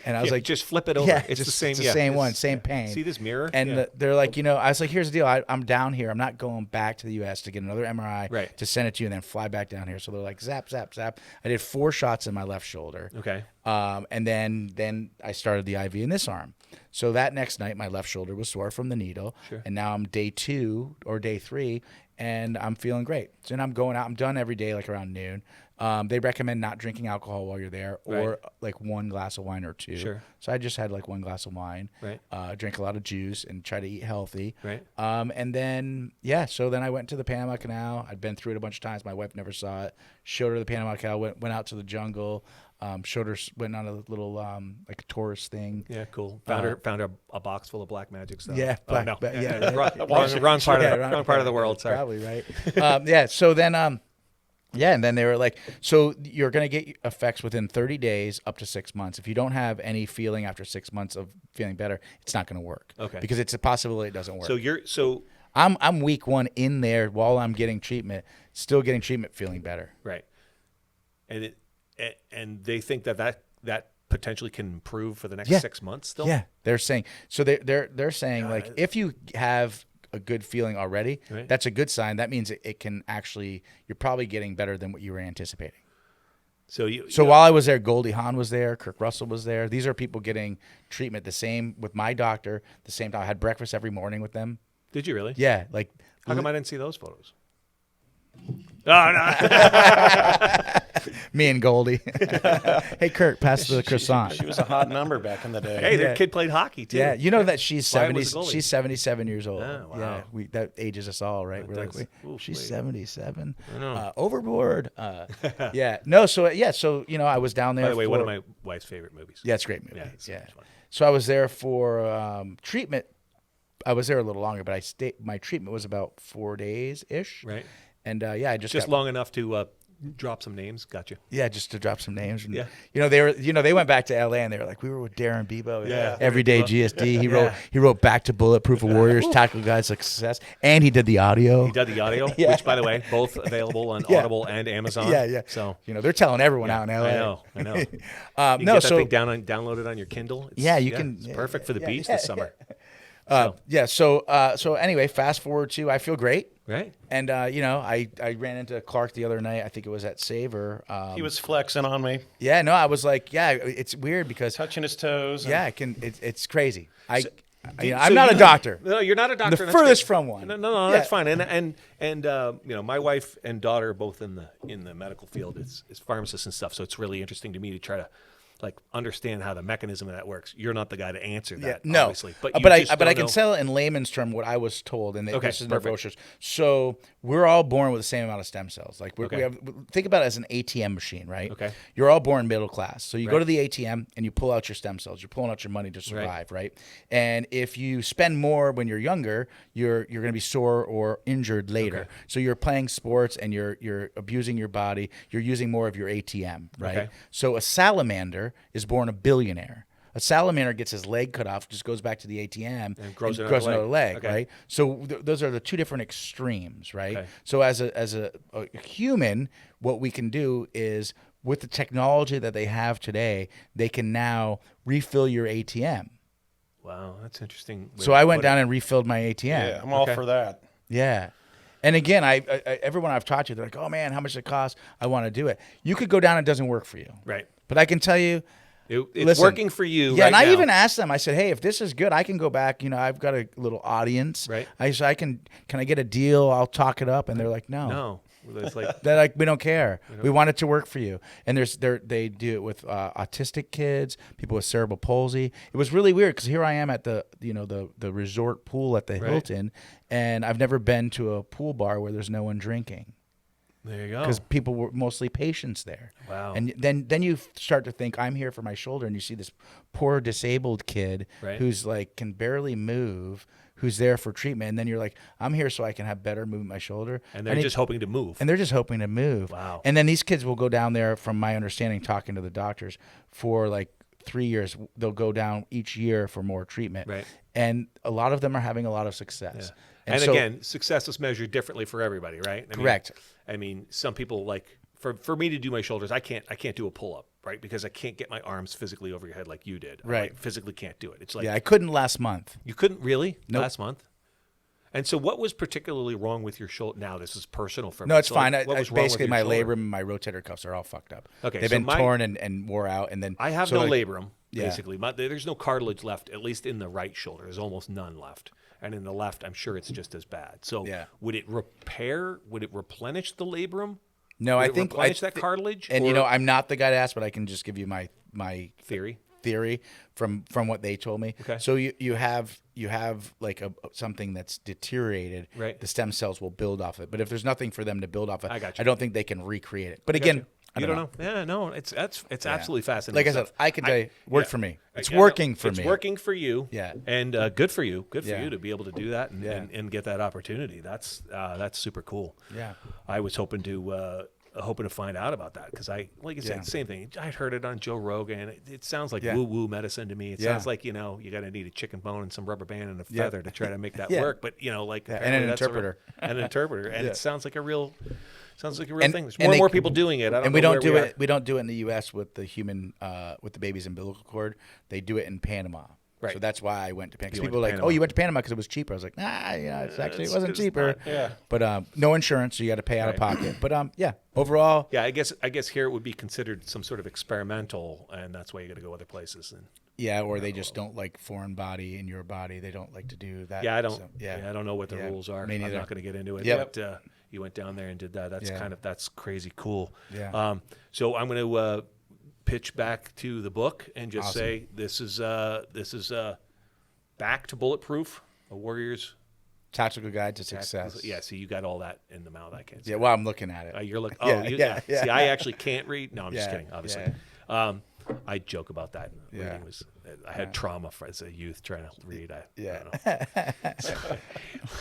And I was Yeah, like, just flip it over. yeah, It's the same. It's the yeah, same it's- one, same pain. See this mirror? And Yeah. they're like, you know, I was like, here's the deal. I'm down here. I'm not going back to the U.S. to get another MRI Right. to send it to you and then fly back down here. So they're like, zap, zap, zap. I did 4 shots in my left shoulder. Okay. And then I started the IV in this arm. So that next night, my left shoulder was sore from the needle. Sure. And now I'm day 2 or day 3, and I'm feeling great. So then I'm going out. I'm done every day, like around noon. They recommend not drinking alcohol while you're there, or Right. like 1 glass of wine or 2. Sure. So I just had like 1 glass of wine. Right. Drank a lot of juice and try to eat healthy. Right. And then so then I went to the Panama Canal. I'd been through it a bunch of times. My wife never saw it. Showed her the Panama Canal. Went out to the jungle. Went on a little like a tourist thing. Yeah, cool. Found a box full of black magic stuff. Yeah, Oh, no. yeah, Wrong part of the world. Sorry. Probably right. Yeah. So then, and then they were like, so you're gonna get effects within 30 days, up to 6 months. If you don't have any feeling after 6 months of feeling better, it's not gonna work. Okay. Because it's a possibility it doesn't work. So I'm week 1 in there while I'm getting treatment, still getting treatment, feeling better. right, and they think that potentially can improve for the next 6 months. Still. Yeah, they're saying so. They're saying like if you have a good feeling already, Right. that's a good sign. That means it can actually you're probably getting better than what you were anticipating. So While I was there, Goldie Hawn was there, Kirk Russell was there. These are people getting treatment the same with my doctor. The same time, I had breakfast every morning with them. did you really? Yeah, like How come I didn't see those photos? Oh no. me and Goldie. Hey, Kirk, pass the croissant. She was a hot number back in the day. Hey, their kid played hockey too. Yeah, you know that she's Why 70. was the goalie? She's 77 years old. Oh, wow. Yeah, that ages us all, right? We're like, does. wait, Oof, she's wait. 77. I know. Overboard. Yeah, no. So you know, I was down there. By the way, one of for- my wife's favorite movies. Yeah, it's a great movie. Yeah, it's so much fun. So I was there for treatment. I was there a little longer, but my treatment was about 4 days ish. Right. And I just Just got, long enough to drop some names. Gotcha. just to drop some names. And, Yeah. You know, they went back to LA and they were like, we were with Darin Bibeau. Yeah. Everyday GSD. He wrote Back to Bulletproof Warriors, Tactical Guide Success, and he did the audio. He did the audio, Yeah. which, by the way, both available on Yeah. Audible and Amazon. Yeah. So You know, they're telling everyone out in LA. I know. You can No, get that so thing downloaded on your Kindle. It's, Yeah, you can- It's yeah, perfect for the yeah, beach yeah, this summer. So anyway, fast forward to I feel great. Right. And I ran into Clark the other night. I think it was at Savor. He was flexing on me, Yeah, no, I was like, yeah, it's weird because touching his toes. yeah, it's crazy. I'm So not a doctor. No, you're not a doctor. The that's furthest great. from one. No, Yeah. that's fine. And my wife and daughter are both in the medical field. It's pharmacists and stuff. So it's really interesting to me to try to understand how the mechanism of that works. You're not the guy to answer that, no, obviously. But I can sell it in layman's term what I was told, and Okay, this is in their perfect. brochures. So we're all born with the same amount of stem cells. Like we Okay. have, think about it as an ATM machine, right? Okay. You're all born middle class, so you go Right. to the ATM and you pull out your stem cells. You're pulling out your money to survive, right? And if you spend more when you're younger, you're going to be sore or injured later. Okay. So you're playing sports and you're abusing your body. You're using more of your ATM, right? Okay. So a salamander is born a billionaire. A salamander gets his leg cut off, just goes back to the ATM And grows another another leg, Okay. right? So those are the two different extremes, right? Okay. So as a human, what we can do is with the technology that they have today, they can now refill your ATM. Wow, that's interesting. So I went down and refilled my ATM. Yeah, I'm all Okay. for that. Yeah. And again, I everyone I've talked to, they're like, "Oh man, how much does it cost? I want to do it." You could go down; it doesn't work for you. Right. But I can tell you, It's listen, working for you. Yeah, right and I now. even asked them. I said, "Hey, if this is good, I can go back. I've got a little audience. Right. I said, Can I get a deal? I'll talk it up." And they're like, "No, No, it's like They're like, we don't care. We want it to work for you." And they do it with autistic kids, people with cerebral palsy. It was really weird because here I am at the resort pool at the Hilton, and I've never been to a pool bar where there's no one drinking. there you go. Because people were mostly patients there. Wow. And then you start to think, I'm here for my shoulder, and you see this poor disabled kid Right. who's like can barely move, who's there for treatment, and then you're like, I'm here so I can have better movement in my shoulder. And they're just hoping to move. And they're just hoping to move. Wow. And then these kids will go down there, from my understanding, talking to the doctors, for like 3 years. They'll go down each year for more treatment. Right. And a lot of them are having a lot of success. Yeah. And so- again, success is measured differently for everybody, right? Correct. I mean, some people for me to do my shoulders, I can't do a pull up, right? Because I can't get my arms physically over your head like you did. Right. I physically can't do it. It's like yeah, I couldn't last month. you couldn't really Nope. last month. And so, what was particularly wrong with your shoulder? Now, this is personal for me. No, it's So, fine. what was wrong with Basically, your my shoulder? labrum and my rotator cuffs are all fucked up. Okay, They've so been my- torn and wore out. And then I have so no like- labrum, Yeah. basically. There's no cartilage left, at least in the right shoulder. There's almost none left. And in the left, I'm sure it's just as bad. So Yeah. would it replenish the labrum? No, Would I it think replenish that cartilage? And or I'm not the guy to ask, but I can just give you my theory. theory from what they told me. Okay. So you have like something that's deteriorated. Right. The stem cells will build off it, but if there's nothing for them to build off of, I got you. I don't think they can recreate it. But again, I You don't don't know? Yeah, no, it's absolutely fascinating. Like I said, stuff. I can tell you, worked yeah. for me. It's Yeah, working no, for it's me. working for you. Yeah. And good for you. Good for Yeah. you to be able to do that Yeah. and get that opportunity. That's super cool. Yeah. I was hoping to find out about that because like I said, Yeah. same thing. I'd heard it on Joe Rogan. It sounds like Yeah. woo-woo medicine to me. It Yeah. sounds like, you got to need a chicken bone and some rubber band and a Yeah. feather to try to make that Yeah. work. But, and an apparently that's a real- interpreter. and an interpreter. And Yeah. it sounds like a real And- thing. There's and more and they- more people doing it. I don't And we know don't where do we it. We don't do it in the U.S. with the human, with the baby's umbilical cord. They do it in Panama. Right. So that's why I went to Panama. 'Cause You people went are to like, Panama. "Oh, you went to Panama because it was cheaper." I was like, "Nah, it wasn't cheaper." not, yeah. But no insurance, so you got to pay out of Right. pocket. But yeah, overall, Yeah, I guess here it would be considered some sort of experimental, and that's why you got to go other places. And yeah, or they just don't like foreign body in your body. They don't like to do that. yeah, I don't. So, I don't know what the Yeah, rules are. me I'm neither. not going to get into it. Yep. But you went down there and did that. That's Yeah. that's crazy cool. Yeah. So I'm going to pitch back to the book and just Awesome. say this is Back to Bulletproof: A Warrior's Tactical guide to success. Yeah. See, you got all that in the mouth. I can't. See Yeah. Well, I'm looking at it. You're looking. Yeah, Oh, yeah. See, I actually can't read. No, I'm just Yeah, kidding. Obviously, yeah. I joke about that. Yeah. Reading was. I had trauma as a youth trying to read. I Yeah. don't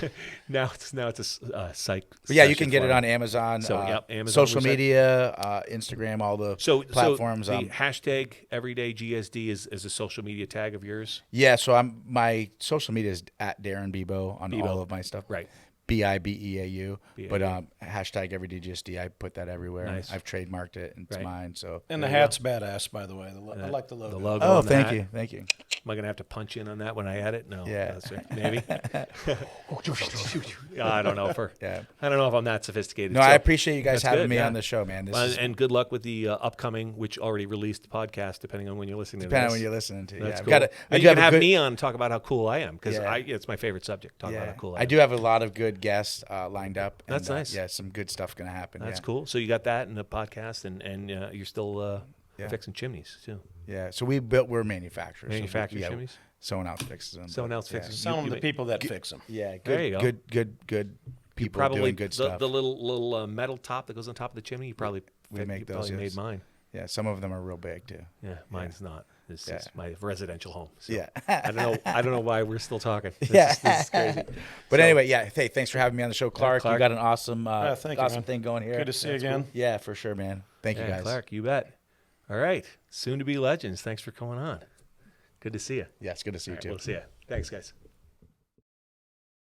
know. now it's a psych. But yeah, you session can get for it me. on Amazon. So, yep, Amazon social website. media, Instagram, all the platforms. So the hashtag EverydayGSD is a social media tag of yours, Yeah, so my social media is at Darin Bibeau on Bibeau. all of my stuff. right? BIBEAU. But hashtag EverydayGSD. I put that everywhere. Nice. I've trademarked it, and it's mine. So And the hat's badass, by the way. I like the logo. The logo. oh, on the thank hat. you, thank you. Am I gonna have to punch in on that when I edit? No. Yeah. That's right. Maybe. I don't know. I don't know if I'm that sophisticated. No, So I appreciate you guys that's having good, me yeah. on the show, man. This is And good luck with the upcoming, which already released podcast, depending on when you're listening to depending on this. when you're listening to. That's I've cool. got a- I You do can have a have good- me on and talk about how cool I am, because Yeah. it's my favorite subject. Talk about how cool I am. I do have a lot of good guests lined up. And, That's nice. Yeah, some good stuff going to happen. That's yeah. cool. So you got that in the podcast, and you're still fixing chimneys too. Yeah, so we're manufacturers. Manufacture so chimneys. Someone else fixes them. Someone but, else fixes. Some of the people that fix them. Yeah, good, There you go. good people Probably doing good stuff. the little metal top that goes on top of the chimney. You probably make you those, probably yes. made mine. Yeah, some of them are real big too. Yeah, mine's not. This Yeah. is my residential home. So Yeah. I don't know why we're still talking. This is crazy. But anyway, yeah. Hey, thanks for having me on the show, Clark. Clark. You got an awesome, thank you, awesome man. thing going here. Good to see you again. Yeah, for sure, man. Thank you Yeah, guys. Clark, you bet. All right, soon to be legends. Thanks for coming on. Good to see you. Yeah, it's good to see you All right, too. we'll see you. Thanks, guys.